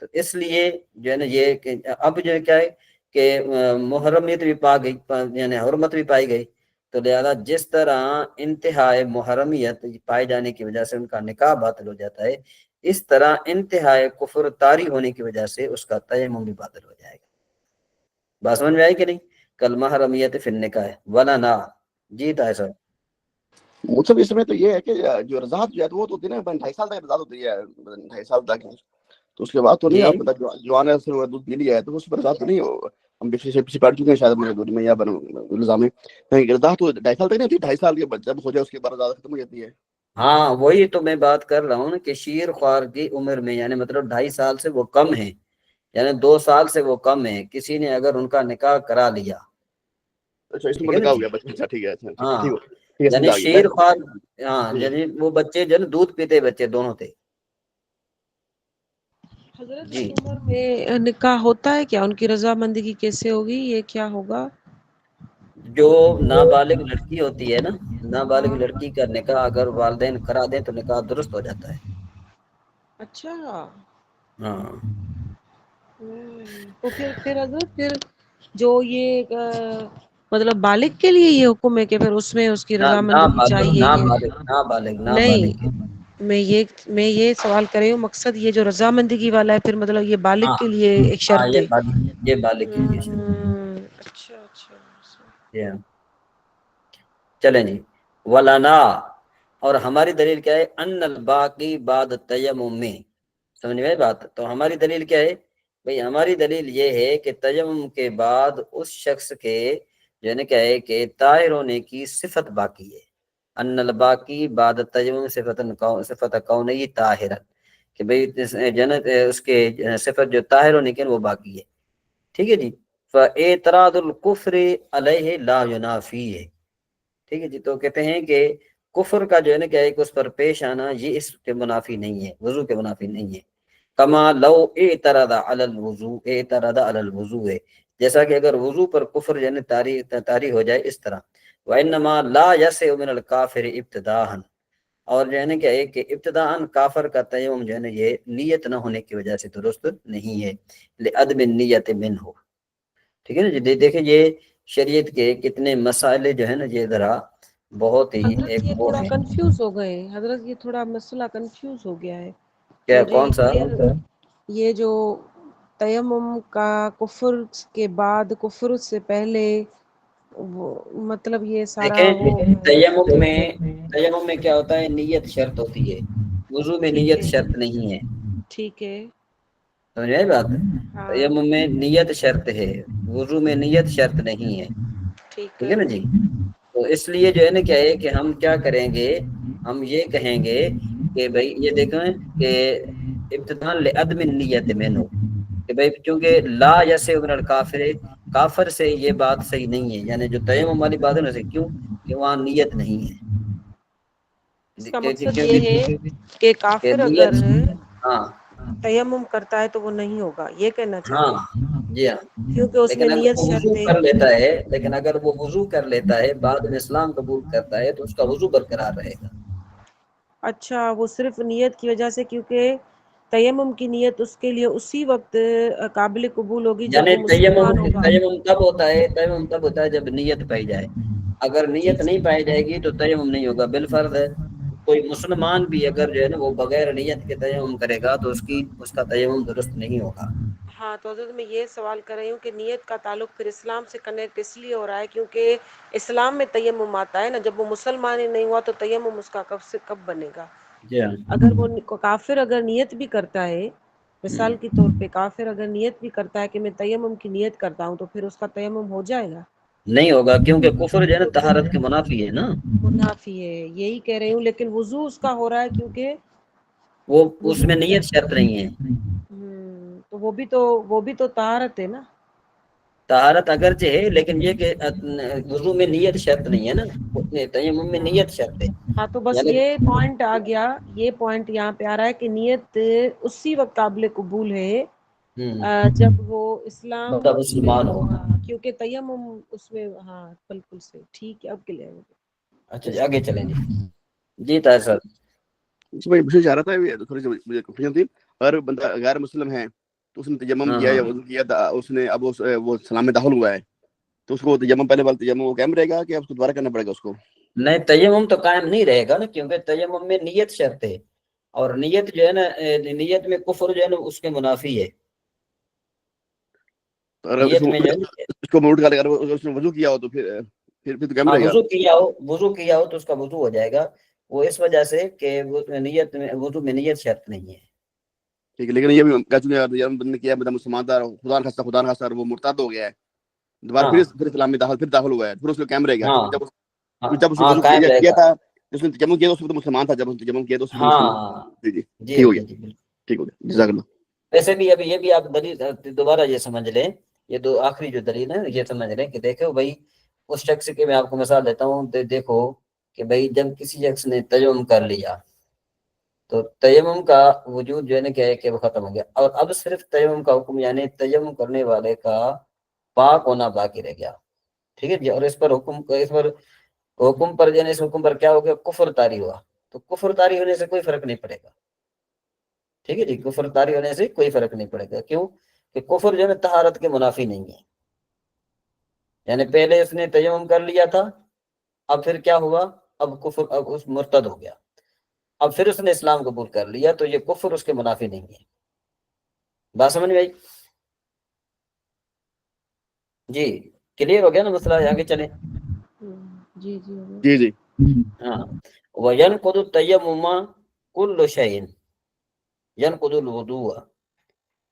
تو اس لیے جو ہے نا یہ کہ اب جو ہے کیا ہے کہ محرمیت بھی پا گئی، یعنی حرمت بھی پائی گئی، تو لہذا جس طرح انتہائی محرمیت پائے جانے کی وجہ سے ان کا نکاح باطل ہو جاتا ہے، اس طرح انتہائی کفر طاری ہونے کی وجہ سے اس کا تیمم بھی باطل ہو جائے گا۔ بات سمجھ میں آئی کہ نہیں؟ کل محرمیت فی النکاح ولا نا، جی طاہر صاحب۔ مطلب اس میں تو یہ ہے کہ جو رضاعت جو ہے وہ تو ہوتی ہے نا 2.5 سال تک رضاعت ہوتی ہے، 2.5 سال تک، تو اس کے بعد تو نہیں، جی آپ جوان ہے سے دودھ پی لیا ہے تو اس پر رضاعت تو نہیں ہو، ہم پیچھے پڑھ چکے ہیں شاید اپنے دور میں یا الزام میں، رضاعت تو 2.5 سال تک نہیں ہوتی، 2.5 سال کے جب ہو جائے اس کے بعد رضاعت ختم ہو جاتی ہے۔ ہاں وہی تو میں بات کر رہا ہوں نا کہ شیر خوار کی عمر میں، یعنی مطلب 2.5 سال سے وہ کم ہے، یعنی 2 سال سے وہ کم ہے، کسی نے اگر ان کا نکاح کرا لیا اچھا اس ٹھیک میں ہے نا لگا ہو جی. گیا بچہ. اچھا ٹھیک ہے, اچھا ٹھیک ہاں ٹھیک ٹھیک ہے, یعنی سمجھ آ گیا. شیر خوار, ہاں یعنی وہ بچے جو ہے نا دودھ پیتے بچے دونوں تھے. حضرت جی اس عمر میں نکاح ہوتا ہے کیا؟ ان کی رضامندگی کیسے ہوگی؟ یہ کیا ہوگا؟ جو نابالغ لڑکی ہوتی ہے نا, نابالغ ہاں لڑکی کا نکاح اگر والدین کرا دیں تو نکاح درست ہو جاتا ہے. اچھا. ہاں تو پھر حضرت پھر جو یہ مطلب بالغ کے لیے یہ حکم ہے کہ پھر اس میں اس کی رضامندگی چاہیے کہ نہیں؟ نابالغ میں یہ سوال کر رہی ہوں, مقصد یہ جو رضامندگی والا ہے پھر مطلب یہ بالغ ہاں کے لیے ایک ہاں شرط ہے. یہ بالغ کے لیے شرط. اچھا اچھا. چلیں جی. ولانا, اور ہماری دلیل کیا ہے؟ ان الباقی بعد تیمم میں, سمجھ میں بات؟ تو ہماری دلیل کیا ہے بھئی؟ ہماری دلیل یہ ہے کہ تیمم کے بعد اس شخص کے جو ہے نا کیا ہے کہ طاہر ہونے کی صفت باقی ہے. ان الباقی بعد تیمم صفت کونی طاہرا, کہ بھئی جنت اس کے صفت جو طاہر ہونے کی وہ باقی ہے. ٹھیک ہے جی. فاعتراض الکفر علیہ لا ینافی ہے. ٹھیک ہے جی. تو کہتے ہیں کہ کفر کا جو ہے نا کیا ہے کہ اس پر پیش آنا یہ اس کے منافی نہیں ہے, وضو کے منافی نہیں ہے. کما لو اعترض علی الوضوء, اعترض علی الوضوء ہے, جیسا کہ اگر وضو پر کفر یعنی طاری ہو جائے اس طرح. وانما لا یسع من الکافر ابتداء, اور جو ہے نا کہ ایک ابتداء کافر کا تیمم جو ہے نا یہ نیت نہ ہونے کی وجہ سے درست نہیں ہے, لعدم النیت منہ. ٹھیک ہے نا جی. دیکھیں یہ شریعت کے کتنے مسائل جو ہے نا یہ ذرا بہت ہی حضرت ایک یہ وہ تھوڑا ہے. کنفیوز ہو گئے حضرت, یہ تھوڑا مسئلہ کنفیوز ہو گیا ہے. کیا مجھے کون سا؟ یہ جو تیمم کا کفر کے بعد کفر سے پہلے وہ مطلب یہ سارا دیکھیں وہ تیمم میں کیا ہوتا ہے؟ نیت شرط ہوتی ہے, وضو میں ٹھیک نیت ہے شرط نہیں ہے. ٹھیک ہے. سمجھ آئی بات؟ ہاں تیمم میں نیت شرط ہے, وضو میں نیت شرط نہیں ہے. ٹھیک ہے نا جی. تو اس لیے جو ہے نا کیا ہے کہ ہم کیا کریں گے, ہم یہ کہیں گے کہ بھائی یہ دیکھیں کہ ابتداء لعدم النیت منہ, کہ بھائی چونکہ لا یسع من الکافر, کافر سے یہ بات صحیح نہیں ہے, یعنی جو تیمم والی بات ہے نا, کیوں کہ وہاں نیت نہیں ہے. اس کا مقصد کیونکہ یہ ہے کہ کافر اگر نیت, ہاں تیمم کرتا ہے تو وہ نہیں ہوگا, یہ کہنا چاہ ہاں رہے ہیں جی ہاں. کیونکہ اس میں لیکن اگر نیت وہ وضو شرط ہے. کر لیتا ہے, لیکن اگر وہ وضو کر لیتا ہے بعد میں اسلام قبول کرتا ہے تو اس کا وضو برقرار رہے گا. اچھا, وہ صرف نیت کی وجہ سے, کیونکہ تیمم کی نیت اس کے لیے اسی وقت قابل قبول ہوگی جب یعنی وہ مسلمان ہوگا. تیمم تب ہوتا ہے جب نیت پائی جائے. اگر جی نیت جی نہیں پائی جائے گی تو تیمم نہیں ہوگا. بالفرض ہے کوئی مسلمان بھی اگر جو ہے نا وہ بغیر نیت کے تیمم کرے گا تو اس کا تیمم درست نہیں ہوگا. ہاں, تو حضرت میں یہ سوال کر رہی ہوں کہ نیت کا تعلق پھر اسلام سے کنیکٹ اس لیے ہو رہا ہے کیونکہ اسلام میں تیمم آتا ہے نا, جب وہ مسلمان ہی نہیں ہوا تو تیمم اس کا کب سے کب بنے گا. جی ہاں. اگر وہ کافر اگر نیت بھی کرتا ہے, ہوں. مثال کے طور پہ کافر اگر نیت بھی کرتا ہے کہ میں تیمم کی نیت کرتا ہوں تو پھر اس کا تیمم ہو جائے گا؟ نہیں ہوگا, کیونکہ کفر جو ہے نا طہارت کے منافی ہے نا. منافی ہے, یہی کہہ رہی ہوں. لیکن وضو اس کا ہو رہا ہے کیونکہ وہ اس وضو میں نیت شرط نہیں ہے. تو وہ بھی تو طہارت ہے نا. طہارت اگرچہ ہے لیکن یہ کہ وضو میں نیت شرط نہیں ہے نا, تیمم میں نیت شرط ہے. ہاں, تو بس یعنی یہ پوائنٹ آ گیا, یہ پوائنٹ یہاں پہ آ رہا ہے کہ نیت اسی وقت قابل قبول ہے جب وہ اسلام بندہ میں مسلمان ہو. ہوگا, کیونکہ تیمم اس میں. ہاں بالکل صحیح, ٹھیک ہے, اب کلیئر ہو گیا. اچھا جی, آگے چلیں جی. جی طاہر صاحب. میں پوچھنا چاہ رہا تھا, تھوڑی سی مجھے کنفیوژن تھی. اگر بندہ غیر مسلم ہے تو اس نے تیمم ہاں کیا ہاں یا وضو کیا, اس نے اب وہ اسلام میں داخل ہوا ہے تو اس کو تیمم پہلے والا تیمم وہ قائم رہے گا کہ اس کو دوبارہ کرنا پڑے گا اس کو؟ نہیں, تیمم تو قائم نہیں رہے گا نا, کیونکہ تیمم میں نیت شرط ہے, اور نیت جو ہے نا, نیت میں کفر جو ہے نا اس کے منافی ہے. تو اگر نیت میں جو ہے نا, اس کو موٹ کر اگر اس نے وضو کیا ہو تو پھر تو قائم ہاں رہے گا. وضو کیا ہو تو اس کا وضو ہو جائے گا, وہ اس وجہ سے کہ وضو میں نیت شرط نہیں ہے. ٹھیک ہے, لیکن یہ بھی کہہ چکے ہیں بندے نے کیا بندہ مسلمان تھا, خدا نخواستہ وہ مرتد ہو گیا ہے, دوبارہ ہاں پھر اسلام میں داخل ہوا ہے, پھر اس کو قائم رہے گا. ہاں جب اس نے ہاں وضو قائم رہے کیا گا. تھا, جس نے تیمم کیا اس وقت مسلمان تھا, جب اس نے تیمم کیا تو اس وقت مسلمان. ہاں جی جی, جی ٹھیک ہو گیا, جی بالکل. ٹھیک ہو گیا, جزاک اللہ. ویسے بھی ابھی یہ بھی آپ دلیل دوبارہ یہ سمجھ لیں, یہ دو آخری جو دلیل ہے یہ سمجھ لیں کہ دیکھو بھائی اس شخص کی میں آپ کو مثال دیتا ہوں، دیکھو کہ بھائی جب کسی شخص نے تیمم کر لیا تو تیمم کا وجود جو ہے نا کیا ہے کہ وہ ختم ہو گیا، اور اب صرف تیمم کا حکم یعنی تیمم کرنے والے کا پاک ہونا باقی رہ گیا، ٹھیک ہے جی۔ اور اس پر حکم پر یعنی اس حکم پر کیا ہو گیا، کفر طاری ہوا، تو کفر طاری ہونے سے کوئی فرق نہیں پڑے گا، ٹھیک ہے جی، کفر طاری ہونے سے کوئی فرق نہیں پڑے گا، کیوں کہ کفر جو ہے نا طہارت کے منافی نہیں ہے، یعنی پہلے اس نے تیمم کر لیا تھا، اب پھر کیا ہوا، اب کفر، اب اس مرتد ہو گیا، اب پھر اس نے اسلام قبول کر لیا، تو یہ کفر اس کے منافی نہیں ہے۔ بات سمجھ میں آئی؟ جی کلیئر ہو گیا نا مسئلہ، آگے چلیں۔ جی جی ہو گیا۔ جی جی ہاں، وَيَنْقُضُ التَّيَمُّمَ كُلُّ شَيْءٍ يَنْقُضُ الْوُضُوءَ،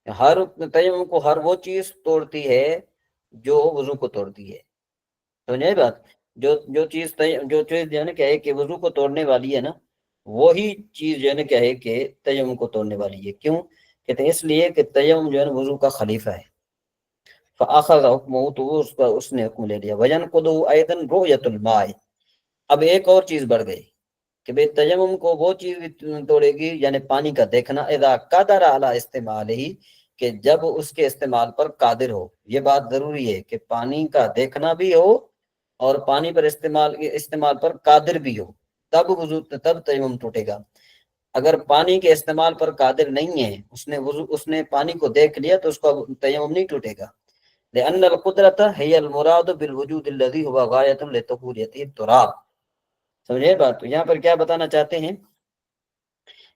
ہر تیمم کو ہر وہ چیز توڑتی ہے جو وضو کو توڑتی ہے، سمجھے بات؟ جو چیز جو ہے نا کیا ہے کہ وضو کو توڑنے والی ہے نا، وہی چیز جو ہے نا کیا ہے کہ تیمم کو توڑنے والی ہے، کیوں کہتے ہیں؟ اس لیے کہ تیمم جو ہے نا وضو کا خلیفہ ہے، فَأَخَذَ حُکْمُهُ، تو اس نے حکم لے لیا۔ وَيَنْقُضُ أَيْضًا رُؤْيَةُ الْمَاءِ، اب ایک اور چیز بڑھ گئی کہ بھئی تیمم کو وہ چیز توڑے گی یعنی پانی کا دیکھنا، اذا قدر علی استعمالہ، کہ جب اس کے استعمال پر قادر ہو، یہ بات ضروری ہے کہ پانی کا دیکھنا بھی ہو اور پانی پر استعمال پر قادر بھی ہو، تب تیمم ٹوٹے گا۔ اگر پانی کے استعمال پر قادر نہیں ہے، اس نے پانی کو دیکھ لیا تو اس کا تیمم نہیں ٹوٹے گا، لأن القدرۃ ہی المراد بالوجود الذی هو غایۃ لطہوریۃ التراب، سمجھے بات؟ تو یہاں پر کیا بتانا چاہتے ہیں؟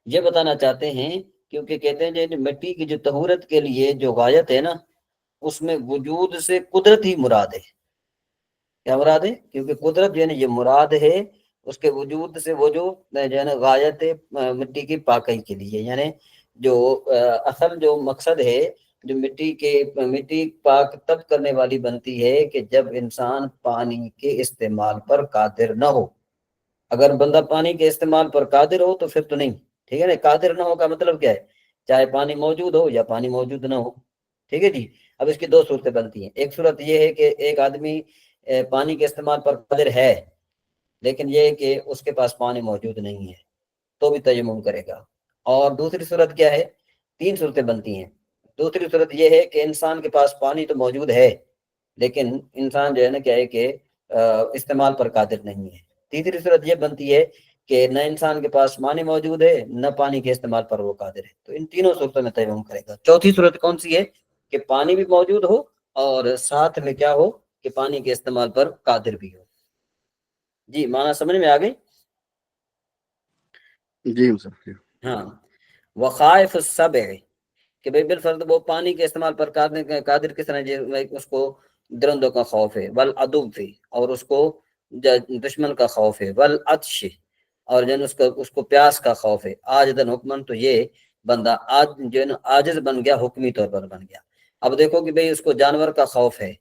یہ بتانا چاہتے ہیں کیونکہ کہتے ہیں جو مٹی کی جو طہورت کے لیے جو غایت ہے نا، اس میں وجود سے قدرت ہی مراد ہے۔ کیا مراد ہے؟ کیونکہ قدرت جو ہے نا یہ مراد ہے اس کے وجود سے، وہ جو ہے نا غایت مٹی کی پاکی کے لیے، یعنی جو اصل جو مقصد ہے، جو مٹی پاک تب کرنے والی بنتی ہے کہ جب انسان پانی کے استعمال پر قادر نہ ہو۔ اگر بندہ پانی کے استعمال پر قادر ہو تو پھر تو نہیں، ٹھیک ہے نا؟ قادر نہ ہو کا مطلب کیا ہے؟ چاہے پانی موجود ہو یا پانی موجود نہ ہو، ٹھیک ہے جی۔ اب اس کی دو صورتیں بنتی ہیں، ایک صورت یہ ہے کہ ایک آدمی پانی کے استعمال پر قادر ہے لیکن یہ ہے کہ اس کے پاس پانی موجود نہیں ہے، تو بھی تیمم کرے گا۔ اور دوسری صورت کیا ہے؟ تین صورتیں بنتی ہیں۔ دوسری صورت یہ ہے کہ انسان کے پاس پانی تو موجود ہے لیکن انسان جو ہے نا کیا ہے کہ استعمال پر قادر نہیں ہے۔ تیسری صورت یہ بنتی ہے کہ نہ انسان کے پاس پانی موجود ہے نہ پانی کے استعمال پر وہ قادر ہے، تو ان تینوں صورتوں میں تیمم کرے گا۔ چوتھی صورت کون سی ہے؟ کہ پانی بھی موجود ہو اور ساتھ میں کیا ہو کہ پانی کے استعمال پر قادر بھی ہو۔ جی معنی سمجھ میں آ گئی؟ جی سر۔ ہاں، وخائف السبع، کہ بھئی بالفرض وہ پانی کے استعمال پر قادر کس طرح، اس کو درندوں کا خوف ہے، والعدو فی، اور اس کو دشمن کا خوف ہے، والعطش، اور جو اس کو پیاس کا خوف ہے، عاجزاً حکمن، تو یہ بندہ جو ہے نا عاجز بن گیا، حکمی طور پر بن گیا۔ اب دیکھو کہ بھئی اس کو جانور کا خوف ہے،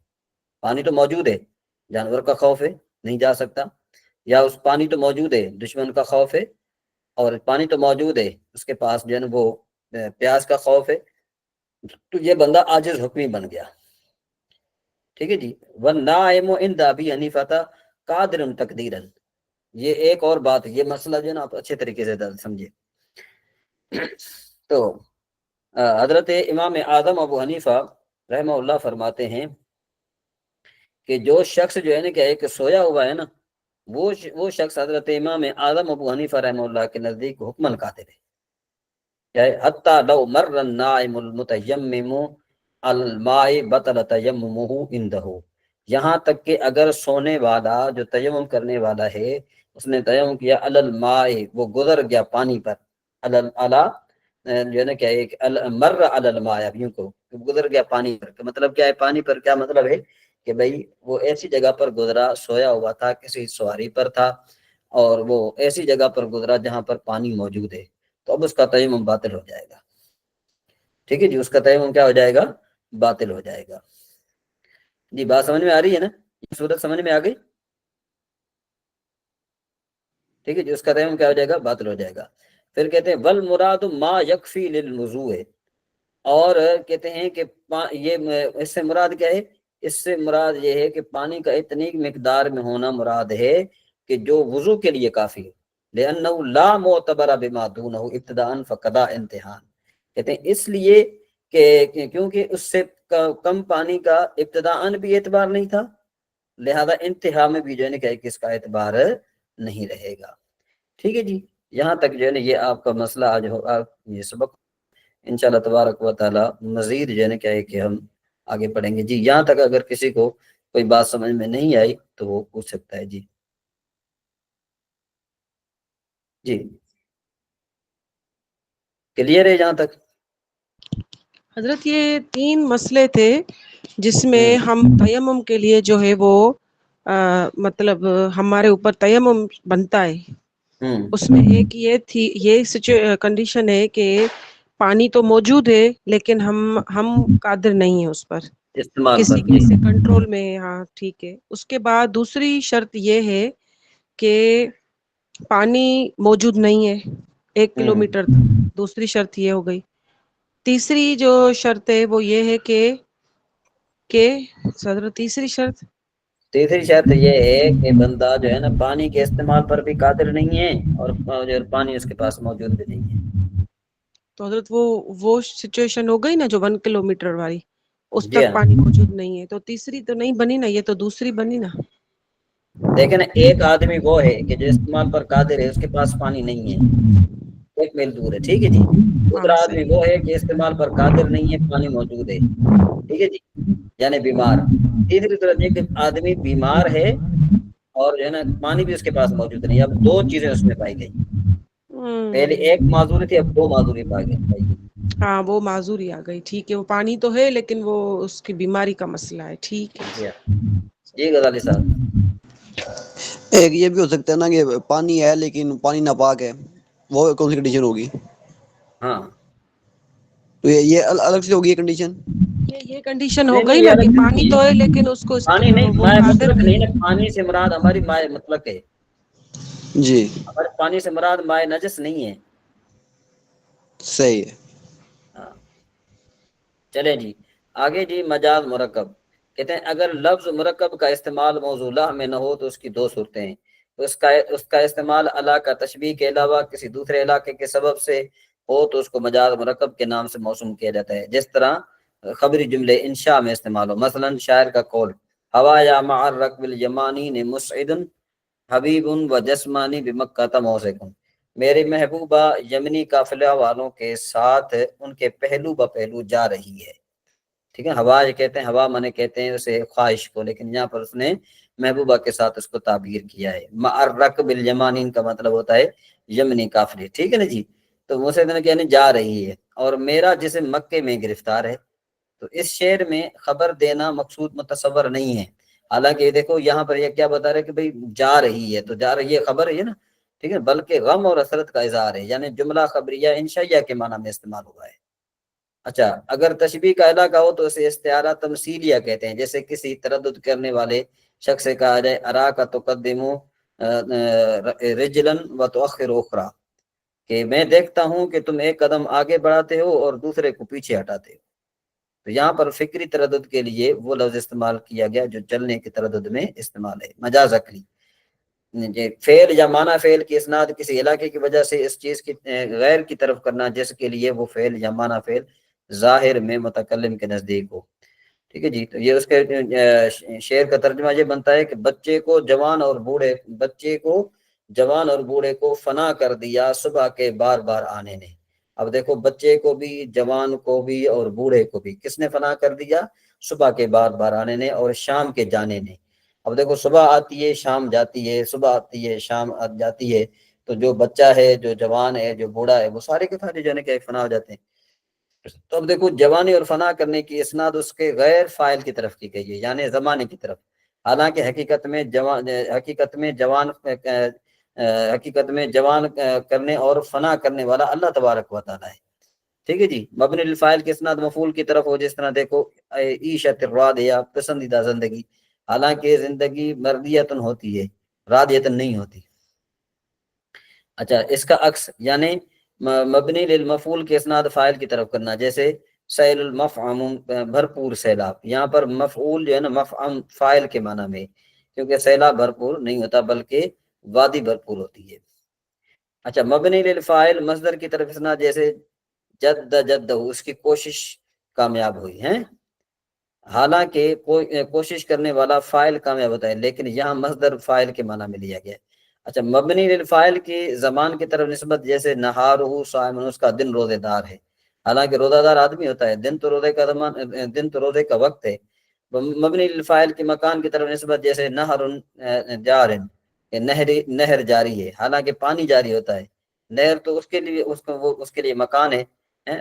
پانی تو موجود ہے، جانور کا خوف ہے نہیں جا سکتا، یا اس پانی تو موجود ہے، دشمن کا خوف ہے، اور پانی تو موجود ہے، اس کے پاس جو ہے نا وہ پیاس کا خوف ہے، تو یہ بندہ عاجز حکمی بن گیا، ٹھیک ہے جی۔ والنائم عند ابی حنیفہ قادر تقدیرا، یہ ایک اور بات، یہ مسئلہ جو ہے نا آپ اچھے طریقے سے سمجھے۔ تو حضرت امام اعظم ابو حنیفہ رحمہ اللہ فرماتے ہیں کہ جو شخص جو ہے نا کہ ایک سویا ہوا ہے نا، وہ شخص حضرت امام اعظم ابو حنیفہ رحمہ اللہ کے نزدیک حکمن قادر ہے، حتی لو مر النائم المتیمم الماء بطل تیممہ عنده، یہاں تک کہ اگر سونے والا جو تیمم کرنے والا ہے اس نے تیمم کیا علی الماء، وہ گزر گیا پانی پر، جو ہے نا کیا ایک مر علی الماء، اب یوں کو گزر گیا پانی پر، مطلب کیا ہے پانی پر؟ کیا مطلب ہے کہ بھئی وہ ایسی جگہ پر گزرا، سویا ہوا تھا، کسی سواری پر تھا، اور وہ ایسی جگہ پر گزرا جہاں پر پانی موجود ہے، تو اب اس کا تیمم باطل ہو جائے گا، ٹھیک ہے جی، اس کا تیمم کیا ہو جائے گا؟ باطل ہو جائے گا۔ جی بات سمجھ میں آ رہی ہے نا؟ یہ صورت سمجھ میں آ گئی؟ ٹھیک ہے جی، اس کا تیمم کیا ہو جائے گا؟ باطل ہو جائے گا۔ پھر کہتے ہیں والمراد ما یکفی للوضوء، اور کہتے ہیں کہ یہ اس سے مراد کیا ہے اس سے مراد یہ ہے کہ پانی کا اتنی مقدار میں ہونا مراد ہے کہ جو وضو کے لیے کافی ہے، لأنه لا معتبر بما دونه ابتداء فقدا انتہان، کہتے ہیں اس لیے کہ کیونکہ اس سے کم پانی کا ابتداء بھی اعتبار نہیں تھا، لہذا انتہا میں بھی جو ہے نا کہ اس کا اعتبار نہیں رہے گا۔ ٹھیک ہے جی، یہاں تک جو ہے نا یہ آپ کا مسئلہ آج ہوگا، یہ سبق انشاءاللہ تبارک و تعالی مزید جو ہے نا کیا ہے کہ ہم آگے پڑھیں گے۔ جی یہاں تک اگر کسی کو کوئی بات سمجھ میں نہیں آئی تو وہ پوچھ سکتا ہے۔ جی جی کلیئر ہے جہاں تک؟ حضرت یہ 3 مسئلے تھے جس میں ہم تیمم کے لیے جو ہے وہ مطلب ہمارے اوپر تیمم بنتا ہے، اس میں ایک یہ تھی، یہ کنڈیشن ہے کہ پانی تو موجود ہے لیکن ہم قادر نہیں ہیں اس پر، استعمال کسی پر۔ جی کسی کنٹرول میں۔ ہاں ٹھیک ہے۔ اس کے بعد دوسری شرط یہ ہے کہ پانی موجود نہیں ہے 1 کلومیٹر تک، دوسری شرط یہ ہو گئی۔ تیسری جو شرط ہے وہ یہ ہے کہ صدر تیسری شرط یہ ہے کہ بندہ جو ہے نا پانی کے استعمال پر بھی قادر نہیں ہے اور پانی اس کے پاس موجود بھی نہیں ہے۔ تو حضرت وہ سچویشن ہو گئی نا جو 1 کلومیٹر والی، اس جی تک ہاں، پانی موجود نہیں ہے، تو تیسری تو نہیں بنی نا، یہ تو دوسری بنی نا۔ دیکھیں نا ایک آدمی وہ ہے کہ جو استعمال پر قادر ہے، اس کے پاس پانی نہیں ہے، 1 میل دور ہے، ٹھیک ہے جی۔ ہاں دوسرا آدمی صحیح وہ ہے کہ استعمال پر قادر نہیں ہے، پانی موجود ہے، ٹھیک ہے جی، یعنی بیمار۔ تیسری صورت یہ کہ آدمی بیمار ہے اور جو ہے نا پانی بھی اس کے پاس موجود نہیں۔ اب 2 چیزیں اس میں پائی گئی، پہلے ایک معذوری تھی، اب 2 معذوری پائی گئی۔ ہاں وہ معذوری آ گئی، ٹھیک ہے، وہ پانی تو ہے لیکن وہ اس کی بیماری کا مسئلہ ہے، ٹھیک جی ہاں ہے۔ جی غزالی صاحب۔ ایک یہ بھی ہو سکتا ہے نا کہ پانی ہے لیکن پانی ناپاک ہے، وہ کون سی کنڈیشن ہوگی؟ ہاں تو یہ الگ سے ہوگی یہ کنڈیشن؟ یہ کنڈیشن ہو نہیں گئی یہ نا کہ الگ سے پانی نہیں تو ہے، ہے لیکن اس کو پانی نہیں وہ مائع قادر مطلق نہیں نہیں ہے، پانی سے مراد ہماری مائع مطلق ہے، جی ہمارے پانی سے مراد مائع نجس نہیں ہے۔ صحیح ہے۔ ہاں چلیں جی آگے۔ جی مجاز مرکب، کہتے ہیں اگر لفظ مرکب کا استعمال موضوع لہ میں نہ ہو تو اس کی 2 صورتیں ہیں۔ اس کا استعمال اللہ کا تشبیہ کے علاوہ کسی دوسرے علاقے کے سبب سے ہو تو اس کو مجاز مرکب کے نام سے موسوم کیا جاتا ہے، جس طرح خبری جملے انشاء میں استعمال ہو، مثلا شاعر کا قول ہوا یا مع الرکب الیمانی نے مسعد حبیب و جسمانی بمکہ موسیقن، میری محبوبہ یمنی قافلہ والوں کے ساتھ ان کے پہلو بپہلو جا رہی ہے۔ ٹھیک ہے، ہوا یہ کہتے ہیں، ہوا مانے کہتے ہیں اسے خواہش کو، لیکن یہاں پر اس نے محبوبہ کے ساتھ اس کو تعبیر کیا ہے۔ مع الرکب الیمانی کا مطلب ہوتا ہے یمنی قافلے، ٹھیک ہے نا جی۔ تو مسعد کہنے جا رہی ہے، اور میرا جسم مکے میں گرفتار ہے۔ تو اس شعر میں خبر دینا مقصود متصور نہیں ہے، حالانکہ دیکھو یہاں پر یہ کیا بتا رہے کہ بھئی جا رہی ہے، تو جا رہی ہے خبر ہے نا، ٹھیک ہے، بلکہ غم اور حسرت کا اظہار ہے، یعنی جملہ خبریہ انشائیہ کے معنی میں استعمال ہوا ہے۔ اچھا اگر تشبیہ کا علاقہ ہو تو اسے استعارہ تمثیلیہ کہتے ہیں، جیسے کسی تردد کرنے والے شخص سے کہا جائے ارا کا تقدمو رجلن و تؤخر اخرى، کہ میں دیکھتا ہوں کہ تم ایک قدم آگے بڑھاتے ہو اور دوسرے کو پیچھے ہٹاتے ہو۔ تو یہاں پر فکری تردد کے لیے وہ لفظ استعمال کیا گیا جو چلنے کے تردد میں استعمال ہے، مجاز عقلی۔ فعل یا معنی فعل کی اسناد کسی علاقے کی وجہ سے اس چیز کی غیر کی طرف کرنا جس کے لیے وہ فعل یا معنی فعل ظاہر میں متکلم کے نزدیک ہو، ٹھیک ہے جی۔ تو یہ اس کے شعر کا ترجمہ یہ بنتا ہے کہ بچے کو جوان اور بوڑھے کو فنا کر دیا صبح کے بار بار آنے نے۔ اب دیکھو بچے کو بھی، جوان کو بھی اور بوڑھے کو بھی کس نے فنا کر دیا؟ صبح کے بار بار آنے نے اور شام کے جانے نے۔ اب دیکھو صبح آتی ہے شام جاتی ہے، صبح آتی ہے شام جاتی ہے، تو جو بچہ ہے، جو جوان ہے، جو بوڑھا ہے، وہ سارے کے سارے جو ہے کہ فنا ہو جاتے ہیں۔ تو اب دیکھو جوانی اور فنا کرنے کی اسناد اس کے غیر فاعل کی طرف کی گئی ہے، یعنی زمانے کی طرف، حالانکہ حقیقت میں جوان کرنے اور فنا کرنے والا اللہ تبارک و تعالی ہے، ٹھیک ہے جی۔ مبنی للفاعل کی اسناد مفعول کی طرف ہو، جس طرح دیکھو عیشت الراضیہ پسندیدہ زندگی، حالانکہ زندگی مرضیتن ہوتی ہے، راضیتن نہیں ہوتی۔ اچھا اس کا عکس یعنی مبنی للمفعول کے اسناد فاعل کی طرف کرنا، جیسے سیل المفعم بھرپور سیلاب. یہاں پر مفعول جو ہے نا مفعم فاعل کے معنی میں، کیونکہ سیلاب بھرپور نہیں ہوتا بلکہ وادی بھرپور ہوتی ہے. اچھا مبنی للفاعل مصدر کی طرف اسنا جیسے جد اس کی کوشش کامیاب ہوئی ہے. حالانکہ کوشش کرنے والا فاعل کامیاب ہوتا ہے، لیکن یہاں مصدر فاعل کے معنی میں لیا گیا. اچھا مبنی للفاعل کی زمان کی طرف نسبت جیسے نہارہ صائم، اس کا دن روزے دار ہے. حالانکہ روزہ دار آدمی ہوتا ہے، دن تو روزے کا وقت ہے. مبنی للفاعل کی مکان کی طرف نسبت جیسے نہر جار، نہر جاری ہے، حالانکہ پانی جاری ہوتا ہے. نہر تو اس کے لیے مکان ہے.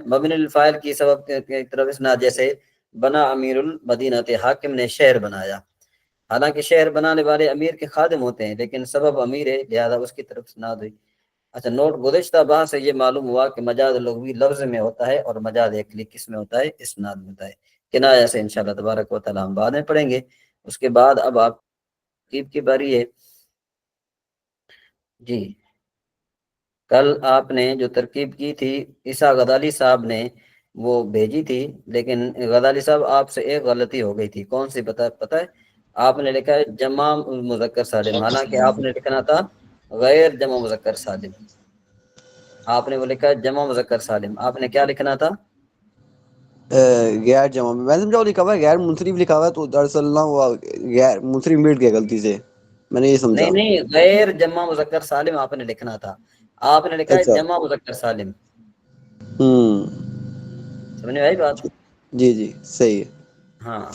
مبنی للفاعل کی سبب کی طرف اسناد جیسے بنا امیر المدینہ، حاکم نے شہر بنایا. حالانکہ شہر بنانے والے امیر کے خادم ہوتے ہیں، لیکن سبب امیر ہے لہذا اس کی طرف اسناد ہوئی. اچھا نوٹ، گزشتہ بحث سے یہ معلوم ہوا کہ مجاز لغوی لفظ میں ہوتا ہے اور مجاز عقلی کس میں ہوتا ہے؟ اسناد میں ہوتا ہے. کنایہ سے انشاءاللہ تبارک و تعالی ہم بعد میں پڑھیں گے. اس کے بعد اب آپ کی باری ہے. جی کل آپ نے جو ترکیب کی تھی عیسیٰ غزالی صاحب نے وہ بھیجی تھی، لیکن غزالی صاحب آپ سے ایک غلطی ہو گئی تھی. کون سی پتہ ہے؟ آپ نے لکھا ہے جمع مذکر سالم، حالانکہ آپ نے لکھنا تھا غیر جمع مذکر سالم. آپ نے وہ لکھا ہے جمع مذکر سالم، آپ نے کیا لکھنا تھا؟ غیر جمع میں سمجھا وہ لکھا ہوا ہے غیر منصرف لکھا ہوا ہے، تو دراصل نہ وہ غیر منصرف مٹ گیا غلطی سے، میں نے یہ سمجھا. نہیں غیر جمع مذکر سالم آپ نے لکھنا تھا. آپ نے لکھا ہے اچھا جمع مذکر سالم. ہوں سمجھ میں آئی بات؟ جی جی صحیح ہے. ہاں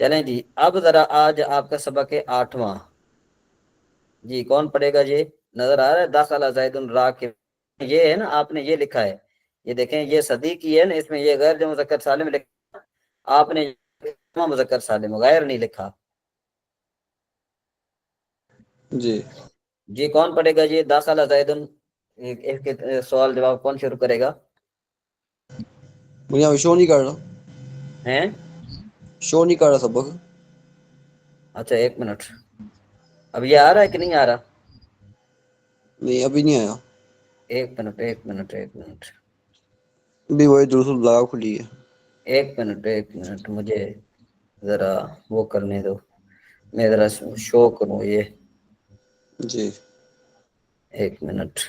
چلیں جی، اب ذرا آج آپ کا سبق ہے 8واں. جی کون پڑھے گا؟ یہ نظر آ رہا ہے داخلہ زید الراکب، یہ ہے نا آپ نے یہ لکھا ہے، یہ دیکھیں یہ صدیقی ہے نا، اس میں یہ غیر جمع مذکر سالم لکھا، آپ نے جمع مذکر سالم غیر نہیں لکھا. جی جی کون پڑھے گا یہ داخلہ زید؟ ایک سوال جواب کون شروع کرے گا؟ مجھے یہاں شو نہیں کر رہا، ہیں؟ شو نہیں کر رہا سبق. اچھا ایک منٹ، اب یہ آ رہا ہے کہ نہیں آ رہا؟ نہیں ابھی نہیں آیا. ایک منٹ ابھی وہی درست لگا کھلی ہے. ایک منٹ مجھے ذرا وہ کرنے دو، میں ذرا شو کروں یہ. جی ایک منٹ.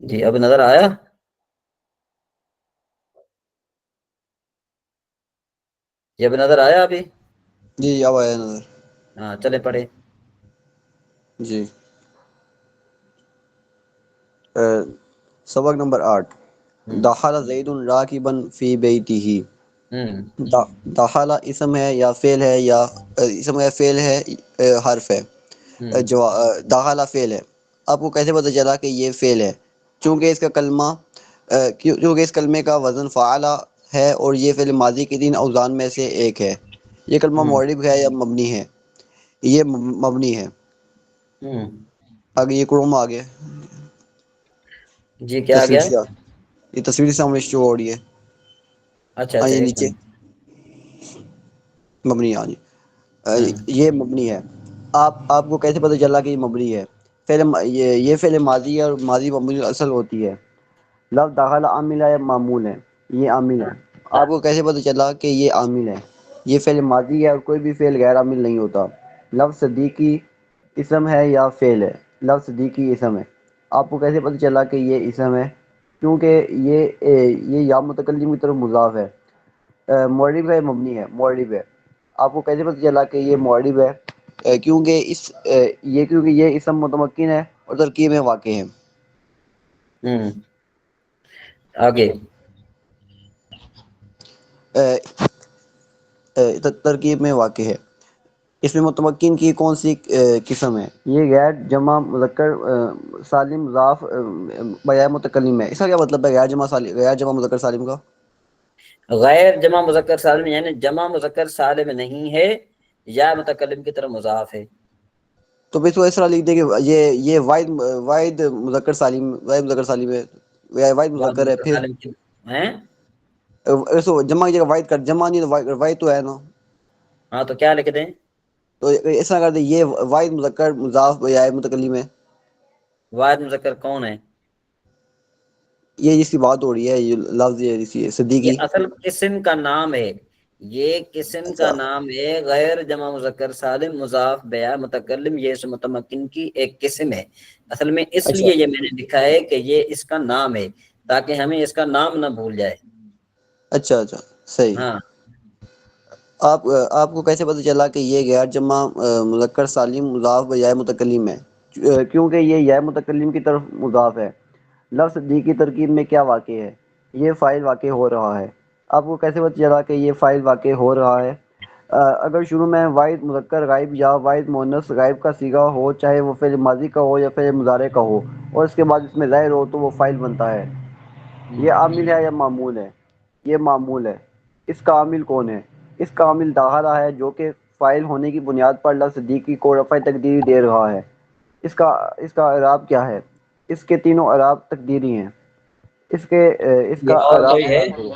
جی اب نظر آیا؟ یہ اب نظر آیا ابھی؟ جی اب آیا نظر. ہاں چلے پڑھے. جی سبق نمبر 8. دخل زید راکبا فی بیتہ. دخل اسم ہے یا فعل ہے، یا اسم ہے فعل ہے حرف ہے. جو دخل فعل ہے، آپ کو کیسے پتہ چلا کہ یہ فعل ہے؟ چونکہ اس کلمے کا وزن فعلہ ہے اور یہ فعل ماضی کے 3 اوزان میں سے ایک ہے. یہ کلمہ معرب ہے یا مبنی ہے؟ یہ مبنی ہے. آگے یہ کروم آگے جی کیا آ تصویر گیا؟ سے یہ تصویر سامنے شو ہو رہی ہے. اچھا ہاں یہ ایک نیچے منٹ. مبنی. ہاں جی یہ مبنی ہے. آپ کو کیسے پتہ چلا کہ یہ مبنی ہے؟ یہ فعل ماضی ہے اور ماضی مبنی اصل ہوتی ہے. لفظ دخل عامل ہے یا معمول ہے؟ یہ عامل ہے. آپ کو کیسے پتہ چلا کہ یہ عامل ہے؟ یہ فعل ماضی ہے اور کوئی بھی فعل غیر عامل نہیں ہوتا. لفظ صدیقی اسم ہے یا فعل ہے؟ لفظ صدیقی اسم ہے. آپ کو کیسے پتہ چلا کہ یہ اسم ہے؟ کیونکہ یہ یا متکلم کی طرف مضاف ہے. معرب ہے مبنی ہے؟ معرب ہے. آپ کو کیسے پتہ چلا کہ یہ معرب ہے؟ کیونکہ یہ اسم متمکن ہے اور ترکیب میں واقع ہے. آگے ترکیب میں واقع ہے. اس میں متمکن کی کون سی قسم ہے؟ یہ غیر جمع مذکر سالم مضاف بجائے متکلم ہے. اس کا کیا مطلب ہے غیر جمع مذکر سالم کا؟ غیر جمع مذکر سالم یعنی جمع مذکر سالم نہیں ہے یا متکلم کی طرف مضاف ہے. تو پھر تو اس طرح لکھ دیں کہ یہ واحد مذکر سالم ہے، واحد مذکر ہے. پھر ہیں ایسو جمع کی جگہ واحد کر، جمع نہیں تو واحد تو ہے نا، ہاں تو کیا لکھ دیں؟ تو اس طرح کر دیں یہ واحد مذکر مضاف یا متکلم ہے، واحد مذکر کون ہے؟ یہ جس کی بات ہو رہی ہے، یہ لفظ ہے یہ صدیقی. اصل قسم کا نام ہے، یہ قسم کا اچھا نام ہے، غیر جمع مذکر سالم مضاف بیا متکلم، یہ اسم متمکن کی ایک قسم ہے اصل میں، اس اچھا لیے یہ میں نے لکھا ہے کہ یہ اس کا نام ہے تاکہ ہمیں اس کا نام نہ بھول جائے۔ اچھا اچھا صحیح. ہاں آپ کو کیسے پتہ چلا کہ یہ غیر جمع مذکر سالم مضاف یا متکلم ہے؟ کیونکہ یہ یا متکلم کی طرف مضاف ہے. لفظ دی کی ترکیب میں کیا واقع ہے؟ یہ فاعل واقع ہو رہا ہے. آپ کو کیسے پتہ چلا کہ یہ فاعل واقع ہو رہا ہے؟ اگر شروع میں واحد مذکر غائب یا واحد مؤنث غائب کا صیغہ ہو، چاہے وہ فعل ماضی کا ہو یا فعل مضارع کا ہو، اور اس کے بعد اس میں ظاہر ہو تو وہ فاعل بنتا ہے. یہ عامل ہے یا معمول ہے؟ یہ معمول ہے. اس کا عامل کون ہے؟ اس کا عامل داخلہ ہے جو کہ فاعل ہونے کی بنیاد پر لفظ صدیقی کو رفع تقدیری دے رہا ہے. اس کا اعراب کیا ہے؟ اس کے تینوں اعراب تقدیری ہیں. اس کا یہ اور اعراب کوئی ہے؟ بیان کرو.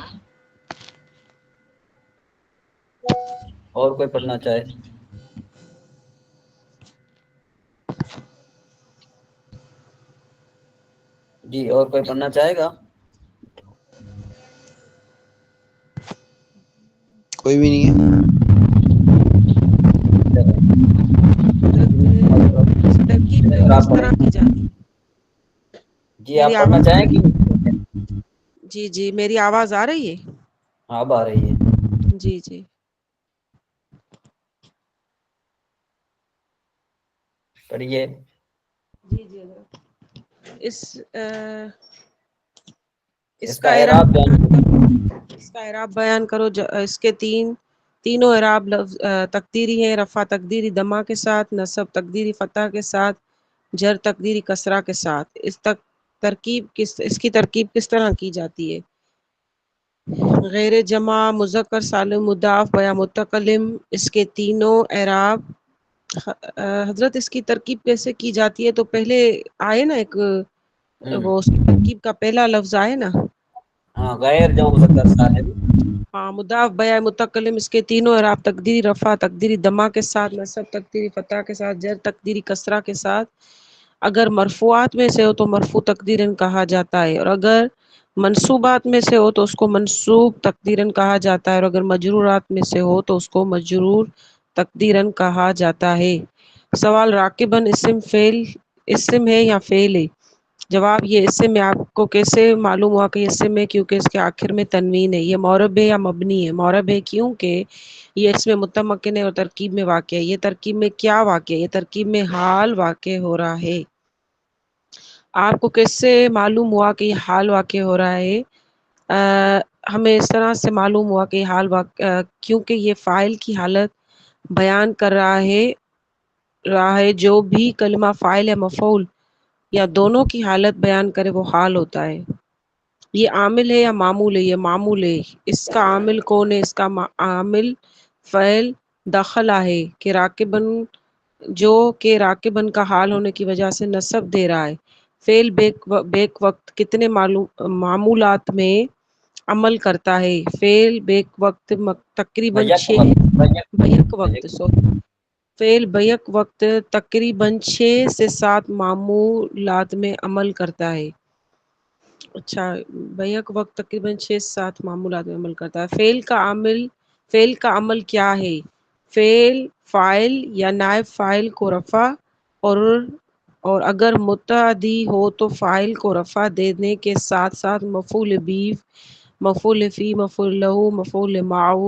اور کوئی پڑھنا چاہے؟ جی اور کوئی پڑھنا چاہے گا؟ کوئی بھی نہیں ہے. اس ترکیب آپ کس پڑھیں؟ طرح کی جاتی ہے؟ جی میری آپ پڑھنا آواز، چاہیں گی؟ جی جی میری آواز آ رہی ہے؟ ہاں اب آ رہی ہے۔ جی جی پڑھیے۔ جی جی اس اس کا اعراب بیان کرو۔ اس کا اعراب بیان کرو. اس کے تینوں اعراب لفظ تقدیری ہیں: رفع تقدیری ضمہ کے ساتھ، نصب تقدیری فتح کے ساتھ، جر تقدیری کسرہ کے ساتھ. اس کی ترکیب کس طرح کی جاتی ہے؟ غیر جمع مذکر سالم مضاف یا متکلم، اس کے تینوں اعراب. حضرت اس کی ترکیب کیسے کی جاتی ہے؟ تو پہلے آئے نا ایک وہ اس کی ترکیب کا پہلا لفظ آئے نا، ہاں غیر جمع مذکر سالم، ہاں مضاف بیا متکلم، اس کے تینوں اعراب تقدیری رفع تقدیری ضمہ کے ساتھ، نصب تقدیری فتح کے ساتھ، جر تقدیری کسرہ کے ساتھ. اگر مرفوعات میں سے ہو تو مرفوع تقدیرن کہا جاتا ہے، اور اگر منصوبات میں سے ہو تو اس کو منصوب تقدیرن کہا جاتا ہے، اور اگر مجرورات میں سے ہو تو اس کو مجرور تقدیرن کہا جاتا ہے. سوال: راکبن اسم ہے یا فعل ہے؟ جواب: یہ اسم ہے. آپ کو کیسے معلوم ہوا کہ یہ اسم ہے؟ کیونکہ اس کے آخر میں تنوین ہے. یہ معرب ہے یا مبنی ہے؟ معرب ہے کیونکہ یہ اسم متمکن ہے اور ترکیب میں واقع ہے. یہ ترکیب میں کیا واقع ہے؟ یہ ترکیب میں حال واقع ہو رہا ہے. آپ کو کیسے معلوم ہوا کہ یہ حال واقع ہو رہا ہے؟ ہمیں اس طرح سے معلوم ہوا کہ حال کیونکہ یہ فاعل کی حالت بیان کر رہا ہے جو بھی کلمہ فاعل یا مفعول یا دونوں کی حالت بیان کرے وہ حال ہوتا ہے. یہ عامل ہے یا معمول ہے؟ یہ معمول ہے. اس کا عامل کون ہے؟ اس کا عامل فعل داخلہ ہے کہ راکبن، جو کہ راکبن کا حال ہونے کی وجہ سے نصب دے رہا ہے. فعل بیک وقت کتنے معمولات میں عمل کرتا ہے؟ فعل بیک وقت تقریباً بیک 6 وقت، بیک وقت فعل بیک وقت تقریباً 6 سے 7 معمولات میں عمل کرتا ہے. اچھا، بیک وقت تقریباً 6 سے 7 معمولات میں عمل کرتا ہے. فعل کا عمل کیا ہے؟ فعل فاعل یا نائب فاعل کو رفع اور اگر متعدی ہو تو فاعل کو رفع دینے کے ساتھ ساتھ مفعول بھی، مفعول فی، مفعول لہ، مفعول معہ،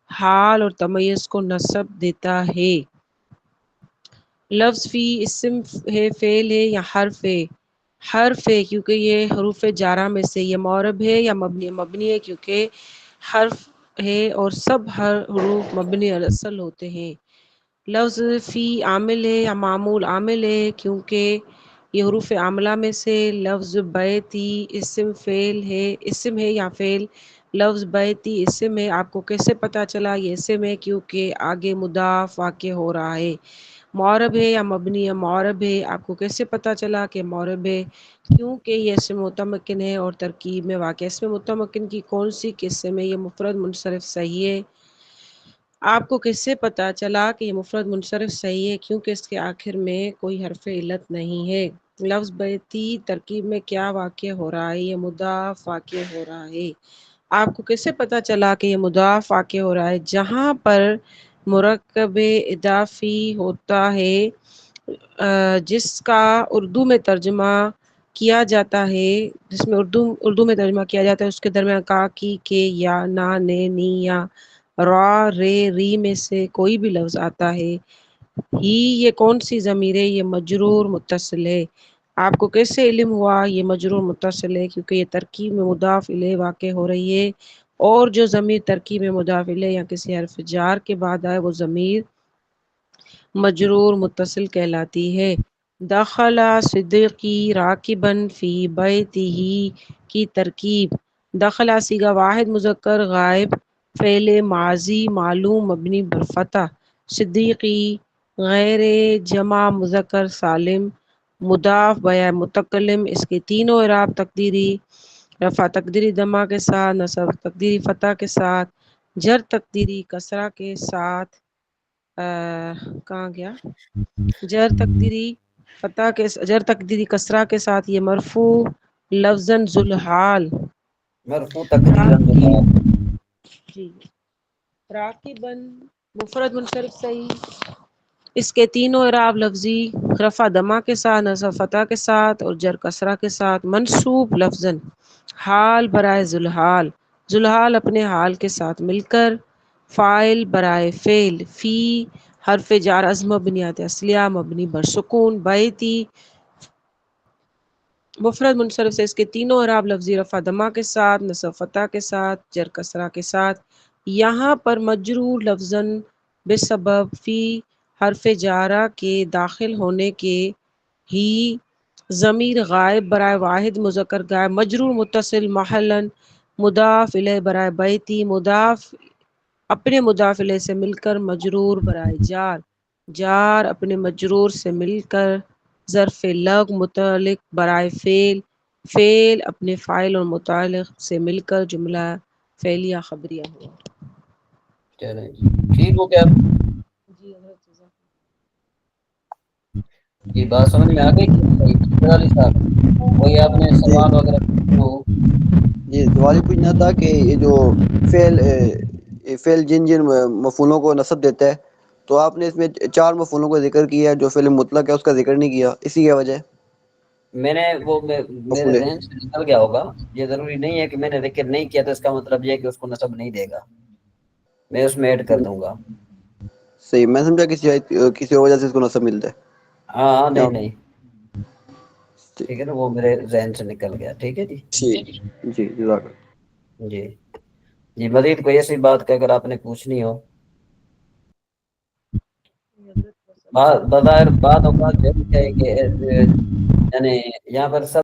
حال اور تمیز کو نصب دیتا ہے. لفظ فی اسم ہے، فعل ہے یا حرف ہے؟ حرف ہے کیونکہ یہ حروف جارہ میں سے. یہ معرب ہے یا مبنی؟ مبنی ہے کیونکہ حرف ہے اور سب حروف مبنی الاصل ہوتے ہیں. لفظ فی عامل ہے یا معمول؟ عامل ہے کیونکہ یہ حروف عاملہ میں سے. لفظ بیتی اسم ہے یا فعل؟ لفظ بیتی اسم ہے. آپ کو کیسے پتا چلا یہ اسم ہے؟ کیونکہ آگے مضاف واقع ہو رہا ہے. معرب ہے یا مبنی ہے؟ معرب ہے۔ آپ کو کیسے پتہ چلا کہ معرب ہے؟ کیونکہ یہ اسم متمکن ہے اور ترکیب میں واقع اسم متمکن کی کون سی قصے میں یہ مفرد منصرف صحیح ہے؟ آپ کو کس سے پتہ چلا کہ یہ مفرد منصرف صحیح ہے؟ کیونکہ اس کے آخر میں کوئی حرف علت نہیں ہے۔ لفظ بیتی ترکیب میں کیا واقع ہو رہا ہے؟ یہ مضاف واقع ہو رہا ہے۔ آپ کو کیسے پتہ چلا کہ یہ مضاف واقع ہو رہا ہے؟ جہاں پر مرکب اضافی ہوتا ہے جس کا اردو میں ترجمہ کیا جاتا ہے، جس میں اردو میں ترجمہ کیا جاتا ہے، اس کے درمیان کا، کی، کے، یا، نا، نے، نی یا را، رے، ری میں سے کوئی بھی لفظ آتا ہے، ہی یہ کون سی ضمیر ہے؟ یہ مجرور متصل ہے۔ آپ کو کیسے علم ہوا یہ مجرور متصل ہے؟ کیونکہ یہ ترکیب میں مضاف الیہ واقع ہو رہی ہے، اور جو ضمیر ترکیب میں مضاف الیہ یا کسی حرف جار کے بعد آئے وہ ضمیر مجرور متصل کہلاتی ہے۔ دخل صدیقی راکباً فی بیتہ کی ترکیب دخل صیغہ واحد مذکر غائب، فعل ماضی معلوم مبنی بالفتح، صدیقی غیر جمع مذکر سالم مضاف بیا متکلم، اس کے تینوں اعراب تقدیری رفع تقدیری ضمہ کے ساتھ، نصب تقدیری فتح کے ساتھ، جر تقدیری کسرہ کے ساتھ، کہاں گیا؟ جر تقدیری کسرہ کے ساتھ، یہ مرفوع لفظاً ذوالحال مرفوع تقدیرا جی راکباً مفرد منصرف صحیح، اس کے تینوں اعراب لفظی رفع ضمہ کے ساتھ، نصب فتح کے ساتھ اور جر کسرہ کے ساتھ، منصوب لفظاً حال برائے ذوالحال، ذوالحال اپنے حال کے ساتھ مل کر، فاعل برائے فعل، فی حرف جار از مبنیات اصلیہ مبنی بر سکون، بیتی مفرد منصرف سے، اس کے تینوں اعراب لفظی رفع ضمہ کے ساتھ، نصب فتح کے ساتھ، جر کسرہ کے ساتھ۔ یہاں پر مجرور لفظاً بسبب فی حرف جارہ کے داخل ہونے کے ہی ضمیر غائب برائے واحد مذکر غائب مجرور متصل محلاً مضاف الیہ برائے بیتی مضاف اپنے مضاف الیہ سے مل کر مجرور برائے جار، جار اپنے مجرور سے مل کر ظرف لغ متعلق برائے فعل، فعل اپنے فاعل اور متعلق سے مل کر جملہ فعلیہ خبریہ ہوا۔ چلیں جی ٹھیک ہو گیا جی حضرت جزاک جی بات سمجھ میں آ گئی کہ نہیں علی صاحب کوئی آپ نے سوال وغیرہ ہو؟ یہ سوال ہی پوچھنا تھا کہ یہ جو فعل جن مفعولوں کو نصب دیتا ہے، تو آپ نے اس میں 4 مفعولوں کا ذکر کیا ہے، جو فعل مطلق ہے اس کا ذکر نہیں کیا، اسی کی وجہ میں نے وہ میرے مفعول ہے۔ ذہن سے نکل گیا ہوگا، یہ ضروری نہیں ہے کہ میں نے ذکر نہیں کیا تو اس کا مطلب یہ ہے کہ اس کو نصب نہیں دے گا، میں اس میں ایڈ کر دوں گا۔ صحیح، میں سمجھا کسی وجہ سے اس کو نصب ملتا ہے۔ ہاں نہیں یا- نہیں ٹھیک ہے نا، وہ میرے ذہن سے نکل گیا۔ ٹھیک ہے جی ٹھیک جی جزاک اللہ۔ جی جی مزید کوئی ایسی بات کہ اگر آپ نے پوچھنی ہو، بظاہر بعض اوقات جو ہے کہ یعنی یہاں پر سب